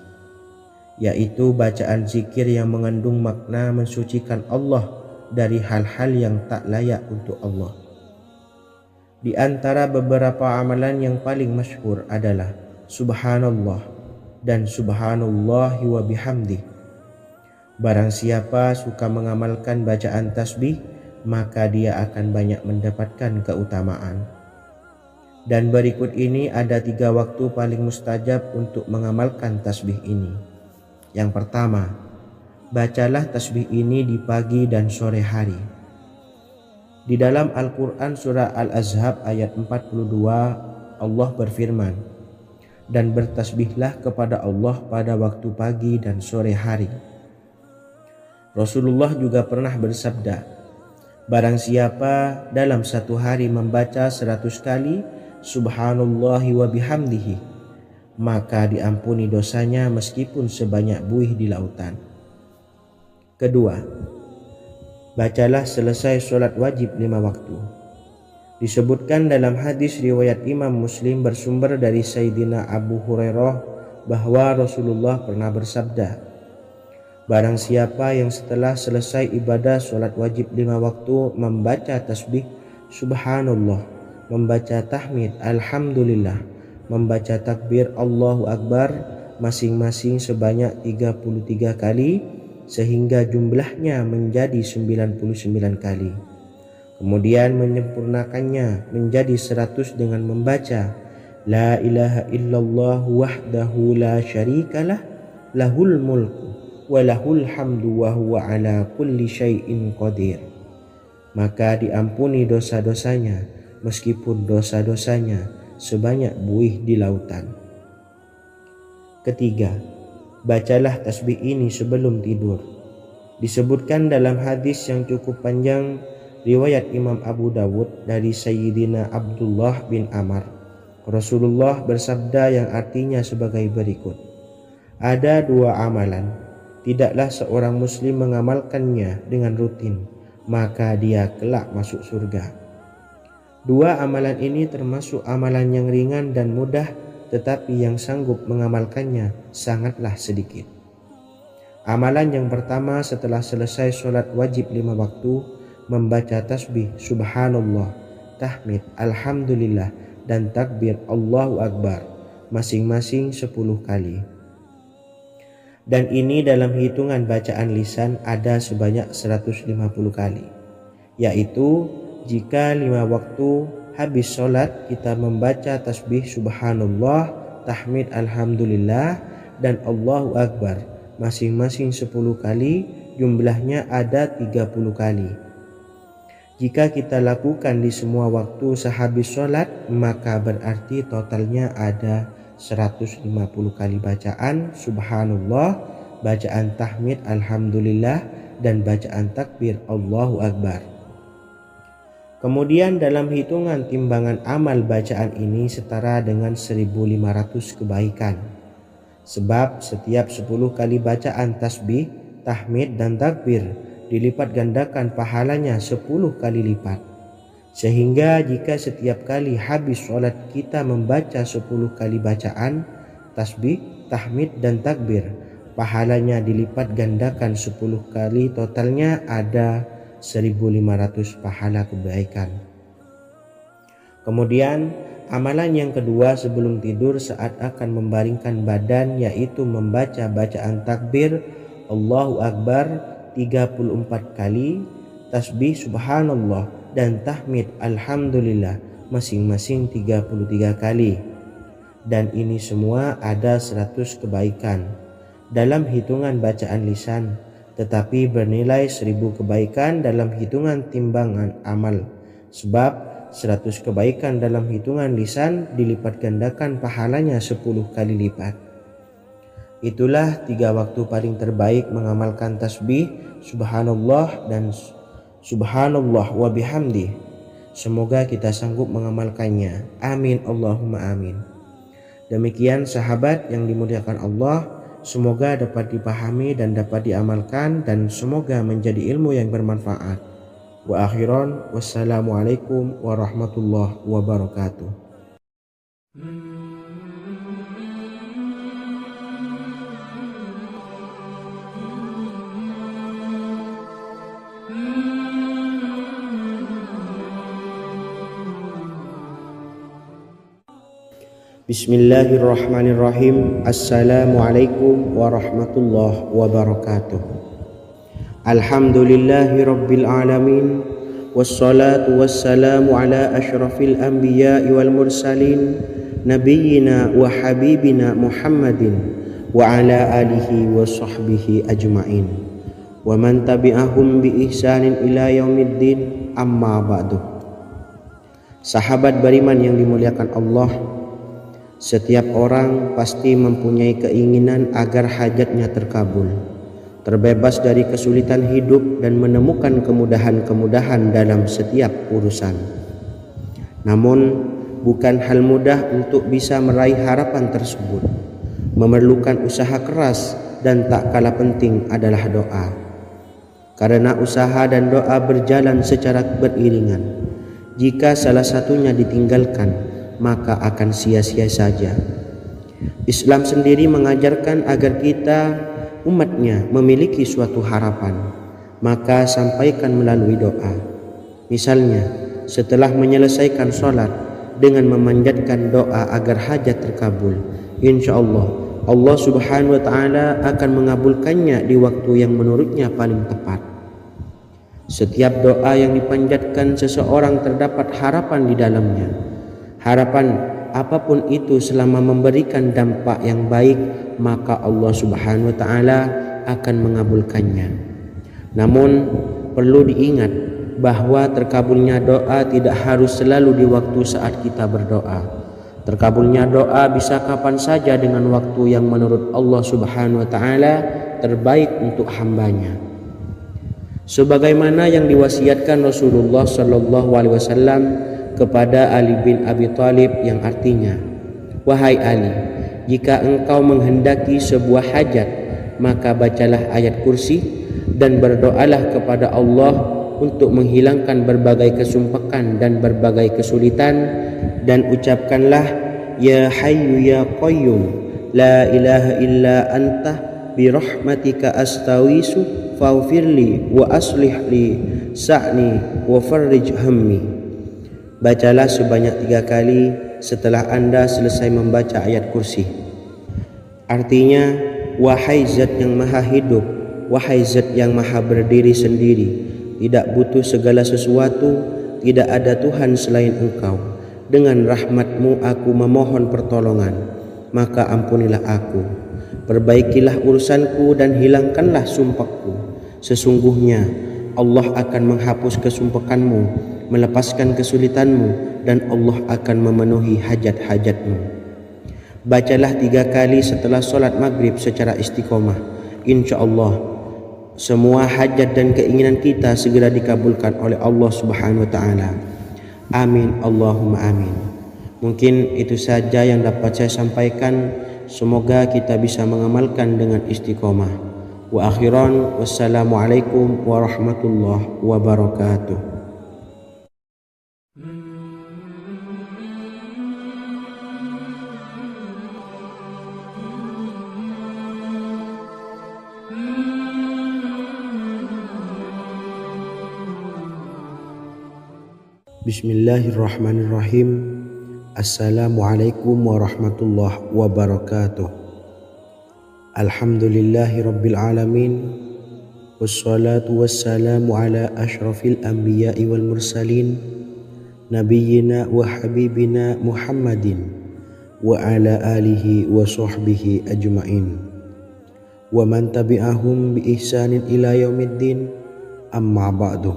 yaitu bacaan zikir yang mengandung makna mensucikan Allah dari hal-hal yang tak layak untuk Allah. Di antara beberapa amalan yang paling masyhur adalah Subhanallah dan Subhanallahi wa bihamdih. Barang siapa suka mengamalkan bacaan tasbih, maka dia akan banyak mendapatkan keutamaan. Dan berikut ini ada 3 waktu paling mustajab untuk mengamalkan tasbih ini. Yang pertama, bacalah tasbih ini di pagi dan sore hari. Di dalam Al-Quran surah Al-Ahzab ayat 42, Allah berfirman, dan bertasbihlah kepada Allah pada waktu pagi dan sore hari. Rasulullah juga pernah bersabda, barang siapa dalam satu hari membaca 100 kali Subhanallahi wa bihamdihi, maka diampuni dosanya meskipun sebanyak buih di lautan. Kedua, bacalah selesai sholat wajib 5 waktu. Disebutkan dalam hadis riwayat Imam Muslim bersumber dari Sayyidina Abu Hurairah bahwa Rasulullah pernah bersabda, barang siapa yang setelah selesai ibadah sholat wajib 5 waktu membaca tasbih Subhanallah, membaca tahmid Alhamdulillah, membaca takbir Allahu Akbar masing-masing sebanyak 33 kali, sehingga jumlahnya menjadi 99 kali. Kemudian menyempurnakannya menjadi 100 dengan membaca La ilaha illallah wahdahu la syarikalah, lahul mulku wa lahul hamdu wa huwa ala kulli syai'in qadir. Maka diampuni dosa-dosanya meskipun dosa-dosanya sebanyak buih di lautan. Ketiga, bacalah tasbih ini sebelum tidur. Disebutkan dalam hadis yang cukup panjang riwayat Imam Abu Dawud dari Sayyidina Abdullah bin Amr, Rasulullah bersabda yang artinya sebagai berikut, ada 2 amalan, tidaklah seorang muslim mengamalkannya dengan rutin, maka dia kelak masuk surga. 2 amalan ini termasuk amalan yang ringan dan mudah, tetapi yang sanggup mengamalkannya sangatlah sedikit. Amalan yang pertama setelah selesai sholat wajib 5 waktu, membaca tasbih Subhanallah, tahmid Alhamdulillah, dan takbir Allahu Akbar masing-masing 10 kali. Dan ini dalam hitungan bacaan lisan ada sebanyak 150 kali, yaitu jika 5 waktu habis sholat kita membaca tasbih subhanallah, tahmid alhamdulillah, dan Allahu Akbar masing-masing 10 kali, jumlahnya ada 30 kali. Jika kita lakukan di semua waktu sehabis sholat, maka berarti totalnya ada 150 kali bacaan subhanallah, bacaan tahmid alhamdulillah, dan bacaan takbir Allahu Akbar. Kemudian dalam hitungan timbangan amal bacaan ini setara dengan 1500 kebaikan. Sebab setiap 10 kali bacaan tasbih, tahmid, dan takbir dilipat gandakan pahalanya 10 kali lipat. Sehingga jika setiap kali habis sholat kita membaca 10 kali bacaan tasbih, tahmid, dan takbir, pahalanya dilipat gandakan 10 kali, totalnya ada 1500 pahala kebaikan. Kemudian amalan yang kedua sebelum tidur saat akan membaringkan badan, yaitu membaca bacaan takbir Allahu Akbar 34 kali, tasbih subhanallah, dan tahmid alhamdulillah masing-masing 33 kali. Dan ini semua ada 100 kebaikan dalam hitungan bacaan lisan, tetapi bernilai 1000 kebaikan dalam hitungan timbangan amal. Sebab 100 kebaikan dalam hitungan lisan dilipat gandakan pahalanya 10 kali lipat. Itulah 3 waktu paling terbaik mengamalkan tasbih subhanallah dan subhanallah wa bihamdi. Semoga kita sanggup mengamalkannya. Amin Allahumma amin. Demikian sahabat yang dimuliakan Allah, semoga dapat dipahami dan dapat diamalkan, dan semoga menjadi ilmu yang bermanfaat. Wa akhiran, wassalamualaikum warahmatullahi wabarakatuh. Bismillahirrahmanirrahim. Assalamualaikum warahmatullahi wabarakatuh. Alhamdulillahi rabbil alamin, wassalatu wassalamu ala ashrafil anbiya'i wal mursalin, nabiyyina wa habibina Muhammadin wa ala alihi wa sahbihi ajma'in, wa man tabi'ahum bi ihsanin ila yaumiddin, amma ba'du. Sahabat beriman yang dimuliakan Allah, setiap orang pasti mempunyai keinginan agar hajatnya terkabul, terbebas dari kesulitan hidup, dan menemukan kemudahan-kemudahan dalam setiap urusan. Namun, bukan hal mudah untuk bisa meraih harapan tersebut. Memerlukan usaha keras, dan tak kalah penting adalah doa. Karena usaha dan doa berjalan secara beriringan. Jika salah satunya ditinggalkan, maka akan sia-sia saja. Islam sendiri mengajarkan agar kita umatnya memiliki suatu harapan, maka sampaikan melalui doa. Misalnya, setelah menyelesaikan sholat dengan memanjatkan doa agar hajat terkabul, insya Allah Allah subhanahu wa ta'ala akan mengabulkannya di waktu yang menurutnya paling tepat. Setiap doa yang dipanjatkan seseorang terdapat harapan di dalamnya. Harapan apapun itu selama memberikan dampak yang baik, maka Allah subhanahu wa ta'ala akan mengabulkannya. Namun perlu diingat bahwa terkabulnya doa tidak harus selalu di waktu saat kita berdoa. Terkabulnya doa bisa kapan saja dengan waktu yang menurut Allah subhanahu wa ta'ala terbaik untuk hambanya. Sebagaimana yang diwasiatkan Rasulullah sallallahu alaihi wasallam kepada Ali bin Abi Thalib, yang artinya, wahai Ali, jika engkau menghendaki sebuah hajat, maka bacalah ayat kursi dan berdoalah kepada Allah untuk menghilangkan berbagai kesumpakan dan berbagai kesulitan, dan ucapkanlah, ya hayyu ya qayyum la ilaha illa anta birahmatika astawisu faghfirli wa aslih li sa'ni wa farrij hammi. Bacalah sebanyak 3 kali, setelah Anda selesai membaca ayat kursi. Artinya, wahai zat yang maha hidup, wahai zat yang maha berdiri sendiri, tidak butuh segala sesuatu, tidak ada Tuhan selain Engkau. Dengan rahmat-Mu aku memohon pertolongan, maka ampunilah aku. Perbaikilah urusanku dan hilangkanlah sumpahku. Sesungguhnya Allah akan menghapus kesumpahanmu, melepaskan kesulitanmu, dan Allah akan memenuhi hajat-hajatmu. Bacalah 3 kali setelah solat maghrib secara istiqomah. Insya Allah semua hajat dan keinginan kita segera dikabulkan oleh Allah Subhanahu wa Ta'ala. Amin Allahumma amin. Mungkin itu saja yang dapat saya sampaikan. Semoga kita bisa mengamalkan dengan istiqomah. Wa akhiran, wassalamualaikum warahmatullahi wabarakatuh. Bismillahirrahmanirrahim. Assalamualaikum warahmatullahi wabarakatuh. Alhamdulillahi rabbil alamin. Wassalatu wassalamu ala ashrafil anbiya'i wal mursalin, nabiyyina wa habibina Muhammadin wa ala alihi wa sahbihi ajma'in wa man tabi'ahum bi ihsanin ila yaumiddin, amma ba'du.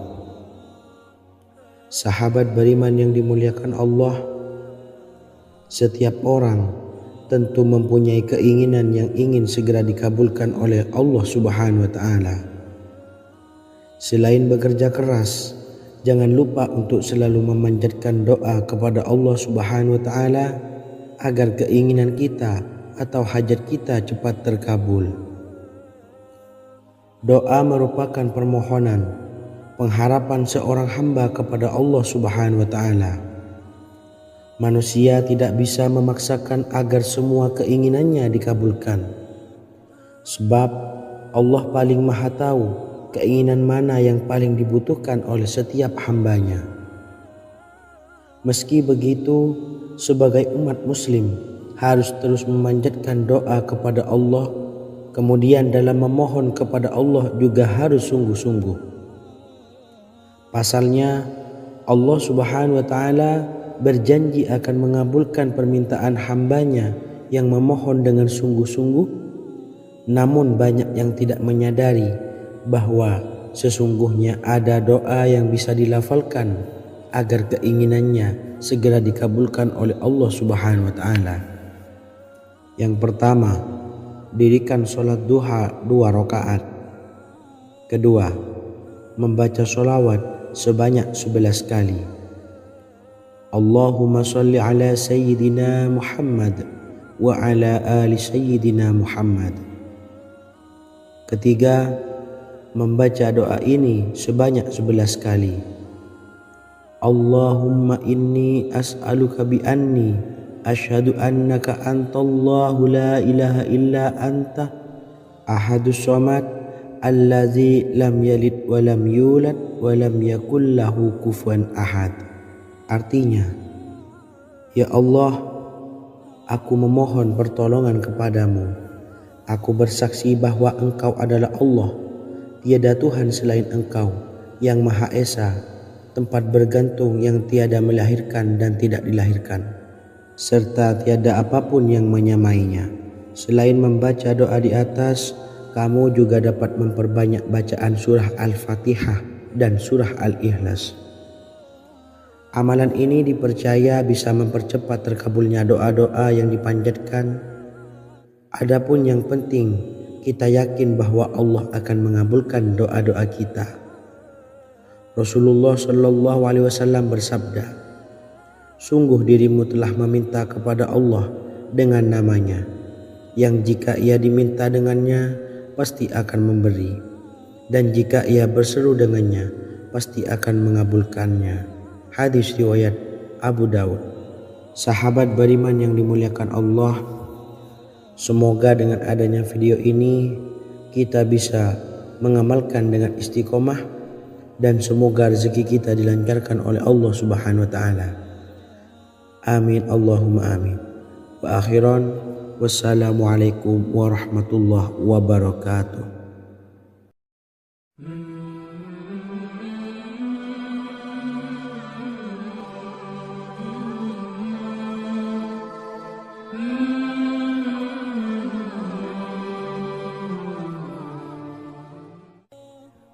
Sahabat beriman yang dimuliakan Allah, setiap orang tentu mempunyai keinginan yang ingin segera dikabulkan oleh Allah Subhanahu wa Ta'ala. Selain bekerja keras, jangan lupa untuk selalu memanjatkan doa kepada Allah Subhanahu wa Ta'ala agar keinginan kita atau hajat kita cepat terkabul. Doa merupakan permohonan, pengharapan seorang hamba kepada Allah Subhanahu wa Ta'ala. Manusia tidak bisa memaksakan agar semua keinginannya dikabulkan, sebab Allah paling maha tahu keinginan mana yang paling dibutuhkan oleh setiap hambanya. Meski begitu, sebagai umat muslim harus terus memanjatkan doa kepada Allah, kemudian dalam memohon kepada Allah juga harus sungguh-sungguh. Pasalnya, Allah Subhanahu wa Ta'ala berjanji akan mengabulkan permintaan hambanya yang memohon dengan sungguh-sungguh. Namun banyak yang tidak menyadari bahwa sesungguhnya ada doa yang bisa dilafalkan agar keinginannya segera dikabulkan oleh Allah Subhanahu wa Ta'ala. Yang pertama, dirikan sholat duha 2 rakaat. Kedua, membaca sholawat sebanyak 11 kali. Allahumma salli ala Sayyidina Muhammad wa ala ali Sayyidina Muhammad. Ketiga, membaca doa ini sebanyak 11 kali. Allahumma inni as'aluka bi anni asyhadu annaka antallahu la ilaha illa anta ahadus samad allazi lam yalid wa lam yulad wa lam yakul lahu kufuwan ahad. Artinya, ya Allah, aku memohon pertolongan kepadamu. Aku bersaksi bahwa Engkau adalah Allah, tiada Tuhan selain Engkau, yang Maha Esa, tempat bergantung yang tiada melahirkan dan tidak dilahirkan, serta tiada apapun yang menyamainya. Selain membaca doa di atas, kamu juga dapat memperbanyak bacaan surah Al-Fatihah dan surah Al-Ikhlas. Amalan ini dipercaya bisa mempercepat terkabulnya doa-doa yang dipanjatkan. Adapun yang penting, kita yakin bahwa Allah akan mengabulkan doa-doa kita. Rasulullah Shallallahu Alaihi Wasallam bersabda, sungguh dirimu telah meminta kepada Allah dengan namanya, yang jika ia diminta dengannya, pasti akan memberi, dan jika ia berseru dengannya, pasti akan mengabulkannya. Hadis riwayat Abu Daud. Sahabat beriman yang dimuliakan Allah, semoga dengan adanya video ini kita bisa mengamalkan dengan istiqomah, dan semoga rezeki kita dilancarkan oleh Allah Subhanahu wa Ta'ala. Amin Allahumma amin. Wa akhiran, wassalamualaikum warahmatullahi wabarakatuh.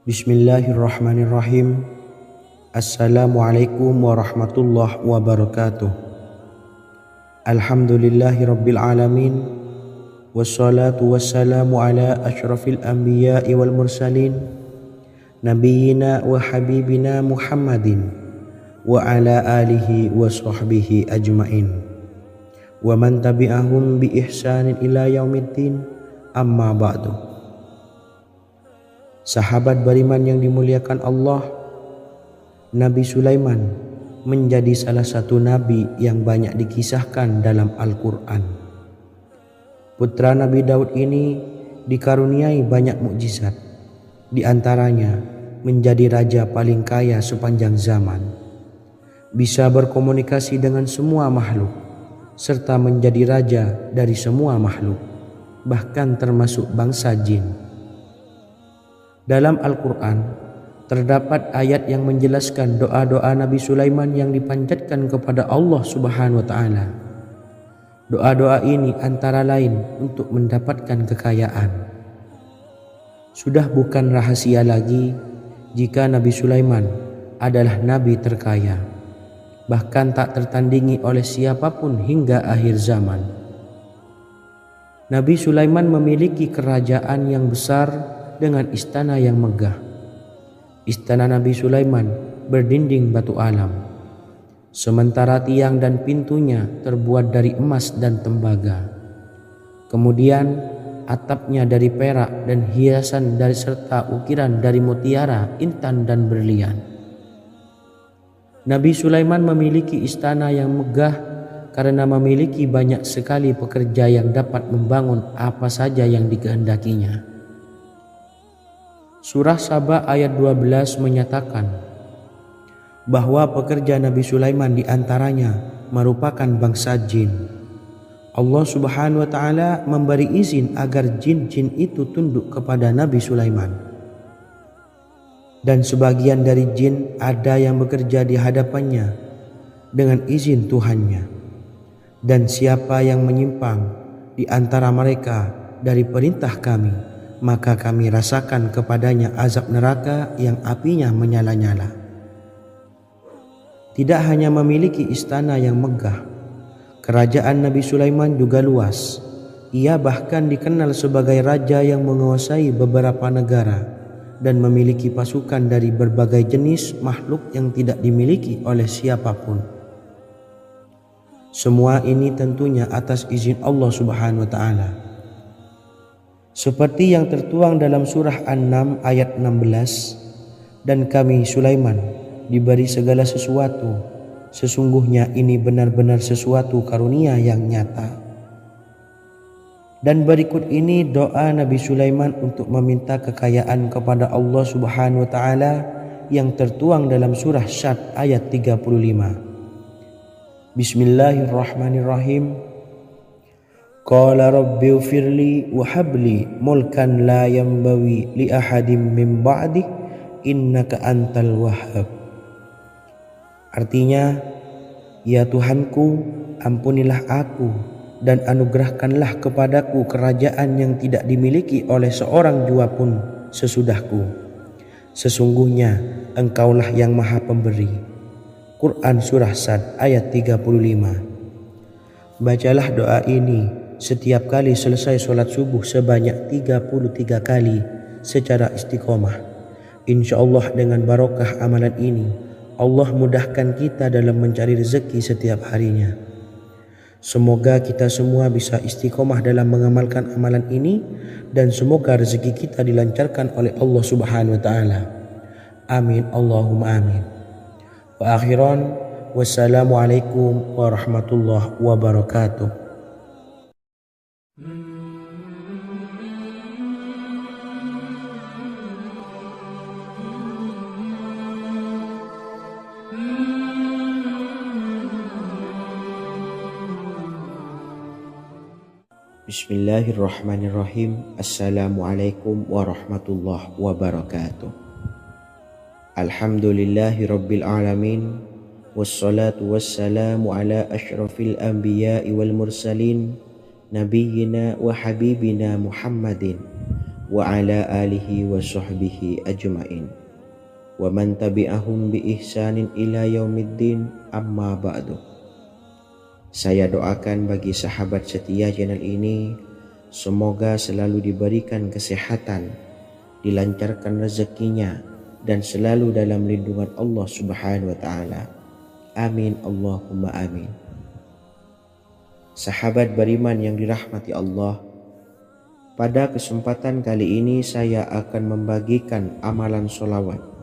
Bismillahirrahmanirrahim. Assalamualaikum warahmatullahi wabarakatuh. Alhamdulillahi rabbil alamin. Wassalatu wassalamu ala asyrafil anbiya'i wal mursalin, nabiyyina wa habibina Muhammadin wa ala alihi wa sahbihi ajmain, wa man tabi'ahum bi ihsanin ila yaumiddin, amma ba'du. Sahabat beriman yang dimuliakan Allah, Nabi Sulaiman menjadi salah satu nabi yang banyak dikisahkan dalam Al-Quran. Putra Nabi Daud ini dikaruniai banyak mukjizat, di antaranya menjadi raja paling kaya sepanjang zaman, bisa berkomunikasi dengan semua makhluk, serta menjadi raja dari semua makhluk, bahkan termasuk bangsa jin. Dalam Al-Quran terdapat ayat yang menjelaskan doa-doa Nabi Sulaiman yang dipanjatkan kepada Allah Subhanahu wa Ta'ala. Doa-doa ini antara lain untuk mendapatkan kekayaan. Sudah bukan rahasia lagi jika Nabi Sulaiman adalah nabi terkaya, bahkan tak tertandingi oleh siapapun hingga akhir zaman. Nabi Sulaiman memiliki kerajaan yang besar dengan istana yang megah. Istana Nabi Sulaiman berdinding batu alam, sementara tiang dan pintunya terbuat dari emas dan tembaga. Kemudian atapnya dari perak dan hiasan dari serta ukiran dari mutiara, intan dan berlian. Nabi Sulaiman memiliki istana yang megah karena memiliki banyak sekali pekerja yang dapat membangun apa saja yang dikehendakinya. Surah Saba ayat 12 menyatakan bahwa pekerja Nabi Sulaiman diantaranya merupakan bangsa jin. Allah Subhanahu wa Ta'ala memberi izin agar jin-jin itu tunduk kepada Nabi Sulaiman. Dan sebagian dari jin ada yang bekerja di hadapannya dengan izin Tuhannya. Dan siapa yang menyimpang di antara mereka dari perintah kami, maka kami rasakan kepadanya azab neraka yang apinya menyala-nyala. Tidak hanya memiliki istana yang megah, kerajaan Nabi Sulaiman juga luas. Ia bahkan dikenal sebagai raja yang menguasai beberapa negara dan memiliki pasukan dari berbagai jenis makhluk yang tidak dimiliki oleh siapapun. Semua ini tentunya atas izin Allah Subhanahu wa Ta'ala. Seperti yang tertuang dalam surah An-Naml ayat 16, dan kami Sulaiman diberi segala sesuatu, sesungguhnya ini benar-benar sesuatu karunia yang nyata. Dan berikut ini doa Nabi Sulaiman untuk meminta kekayaan kepada Allah Subhanahu wa Ta'ala yang tertuang dalam surah Syad ayat 35. Bismillahirrahmanirrahim. Qala rabbi ufirli wa habli mulkan la yanbawi li ahadim min ba'di innaka antal wahhab. Artinya, ya Tuhanku, ampunilah aku dan anugerahkanlah kepadaku kerajaan yang tidak dimiliki oleh seorang jua pun sesudahku. Sesungguhnya Engkaulah yang Maha Pemberi. Quran Surah Sad ayat 35. Bacalah doa ini setiap kali selesai sholat subuh sebanyak 33 kali secara istiqomah. Insya Allah dengan barokah amalan ini, Allah mudahkan kita dalam mencari rezeki setiap harinya. Semoga kita semua bisa istiqomah dalam mengamalkan amalan ini, dan semoga rezeki kita dilancarkan oleh Allah Subhanahu wa Ta'ala. Amin Allahumma amin. Wa akhiran, wassalamualaikum warahmatullahi wabarakatuh. Bismillahirrahmanirrahim. Assalamualaikum warahmatullahi wabarakatuh. Alhamdulillahi rabbil alamin. Wassalatu wassalamu ala ashrafil anbiya'i wal mursalin, nabiyyina wa habibina Muhammadin wa ala alihi wa sahbihi ajma'in wa man tabi'ahum bi ihsanin ila yaumiddin, amma ba'du. Saya doakan bagi sahabat setia channel ini, semoga selalu diberikan kesehatan, dilancarkan rezekinya, dan selalu dalam lindungan Allah Subhanahu wa Ta'ala. Amin Allahumma amin. Sahabat beriman yang dirahmati Allah, pada kesempatan kali ini saya akan membagikan amalan sholawat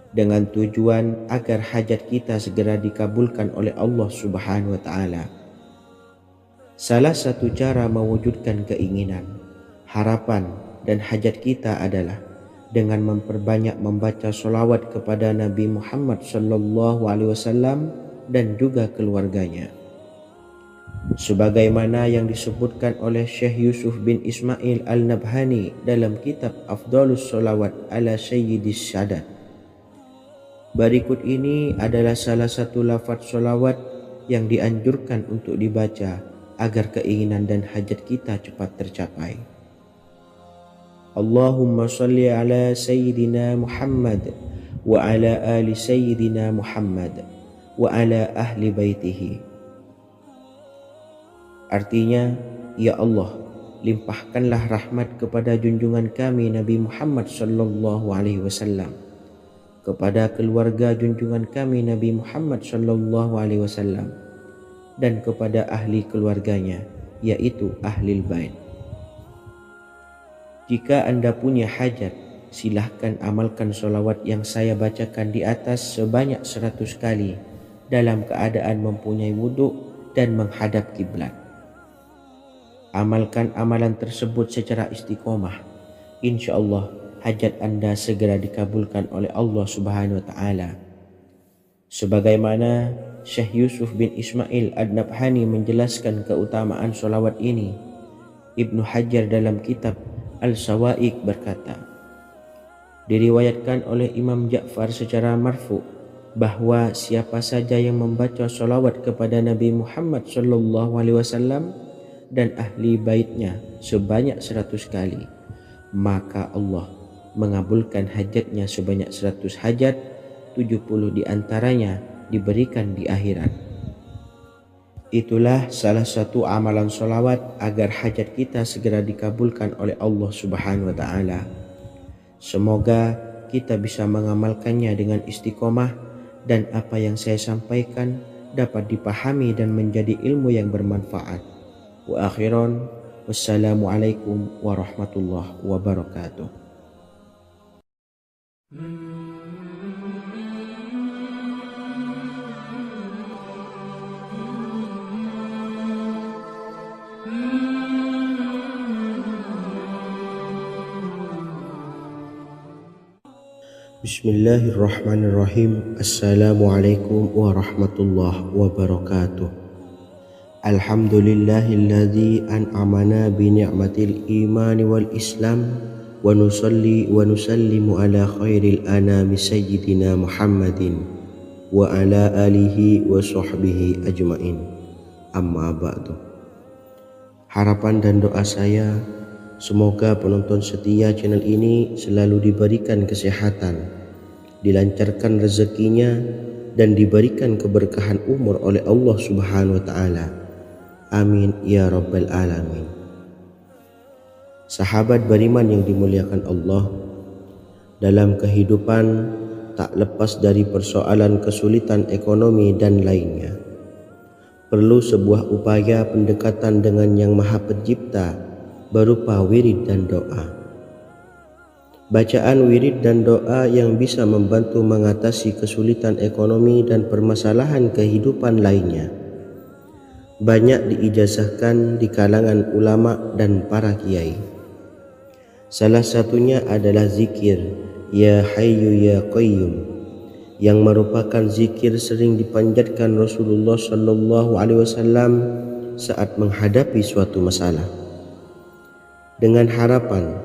dengan tujuan agar hajat kita segera dikabulkan oleh Allah Subhanahu wa Ta'ala. Salah satu cara mewujudkan keinginan, harapan, dan hajat kita adalah dengan memperbanyak membaca sholawat kepada Nabi Muhammad SAW dan juga keluarganya. Sebagaimana yang disebutkan oleh Syekh Yusuf bin Ismail Al-Nabhani dalam kitab Afdhalus Sholawat ala Sayyidis Sadat. Berikut ini adalah salah satu lafaz sholawat yang dianjurkan untuk dibaca agar keinginan dan hajat kita cepat tercapai. Allahumma salli ala Sayyidina Muhammad wa ala ali Sayyidina Muhammad wa ala ahli baitihi. Artinya, ya Allah, limpahkanlah rahmat kepada junjungan kami Nabi Muhammad SAW, kepada keluarga junjungan kami Nabi Muhammad SAW, dan kepada ahli keluarganya, yaitu ahlil bait. Jika Anda punya hajat, silahkan amalkan sholawat yang saya bacakan di atas sebanyak 100 kali dalam keadaan mempunyai wudhu dan menghadap kiblat. Amalkan amalan tersebut secara istiqomah. Insya Allah hajat Anda segera dikabulkan oleh Allah Subhanahu wa Ta'ala. Sebagaimana Syekh Yusuf bin Ismail Ad-Nabhani menjelaskan keutamaan sholawat ini, Ibnu Hajar dalam kitab Al-Sawa'iq berkata, diriwayatkan oleh Imam Ja'far secara marfu bahwa siapa saja yang membaca sholawat kepada Nabi Muhammad SAW dan ahli baitnya sebanyak 100 kali, maka Allah mengabulkan hajatnya sebanyak 100 hajat, 70 diantaranya diberikan di akhirat. Itulah salah satu amalan sholawat agar hajat kita segera dikabulkan oleh Allah Subhanahu wa Ta'ala. Semoga kita bisa mengamalkannya dengan istiqomah dan apa yang saya sampaikan dapat dipahami dan menjadi ilmu yang bermanfaat. Wa akhiran, wassalamualaikum warahmatullahi wabarakatuh. Bismillahirrahmanirrahim. Assalamualaikum warahmatullahi wabarakatuh. Alhamdulillahilladzi an'amana bi ni'matil imani wal islam wa nusalli wa nusallimu ala khairil anami sayyidina Muhammadin wa ala alihi wa sahbihi ajma'in, amma ba'du. Harapan dan doa saya, semoga penonton setia channel ini selalu diberikan kesehatan, dilancarkan rezekinya, dan diberikan keberkahan umur oleh Allah Subhanahu wa Ta'ala. Amin ya rabbal alamin. Sahabat beriman yang dimuliakan Allah, dalam kehidupan tak lepas dari persoalan kesulitan ekonomi dan lainnya. Perlu sebuah upaya pendekatan dengan Yang Maha Pencipta berupa wirid dan doa. Bacaan wirid dan doa yang bisa membantu mengatasi kesulitan ekonomi dan permasalahan kehidupan lainnya banyak diijazahkan di kalangan ulama dan para kiai. Salah satunya adalah zikir Ya Hayyu Ya Qayyum, yang merupakan zikir sering dipanjatkan Rasulullah SAW saat menghadapi suatu masalah. dengan harapan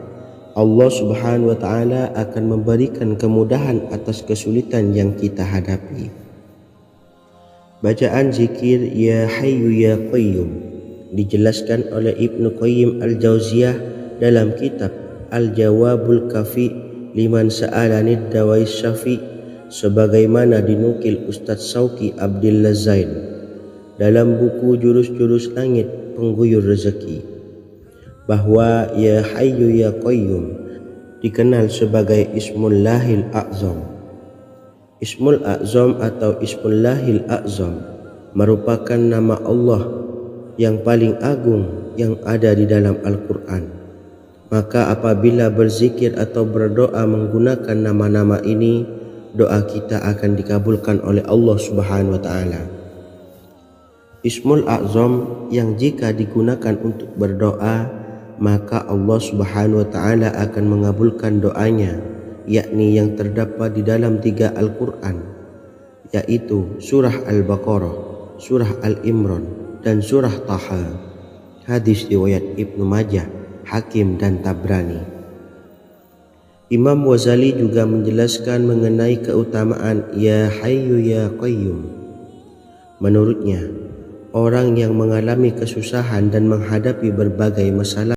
Allah Subhanahu wa taala akan memberikan kemudahan atas kesulitan yang kita hadapi. Bacaan zikir Ya Hayyu Ya Qayyum dijelaskan oleh Ibnu Qayyim Al-Jauziyah dalam kitab Al-Jawabul Kafi liman sa'alanid dawais syafi, sebagaimana dinukil Ustadz Sauki Abdillah Zain dalam buku Jurus-Jurus Langit Pengguyur Rezeki, bahwa Ya Hayyu Ya Qayyum dikenal sebagai Ismullahil A'zam. Ismul A'zam atau Ismullahil A'zam merupakan nama Allah yang paling agung yang ada di dalam Al-Quran. Maka apabila berzikir atau berdoa menggunakan nama-nama ini, doa kita akan dikabulkan oleh Allah Subhanahu wa taala. Ismul A'zam yang jika digunakan untuk berdoa, maka Allah Subhanahu wa taala akan mengabulkan doanya, yakni yang terdapat di dalam 3 Al-Quran, yaitu surah Al-Baqarah, surah Al-Imran, dan surah Taha. Hadis riwayat Ibnu Majah, Hakim, dan Tabrani. Imam Ghazali juga menjelaskan mengenai keutamaan Ya Hayyu Ya Qayyum. Menurutnya, orang yang mengalami kesusahan dan menghadapi berbagai masalah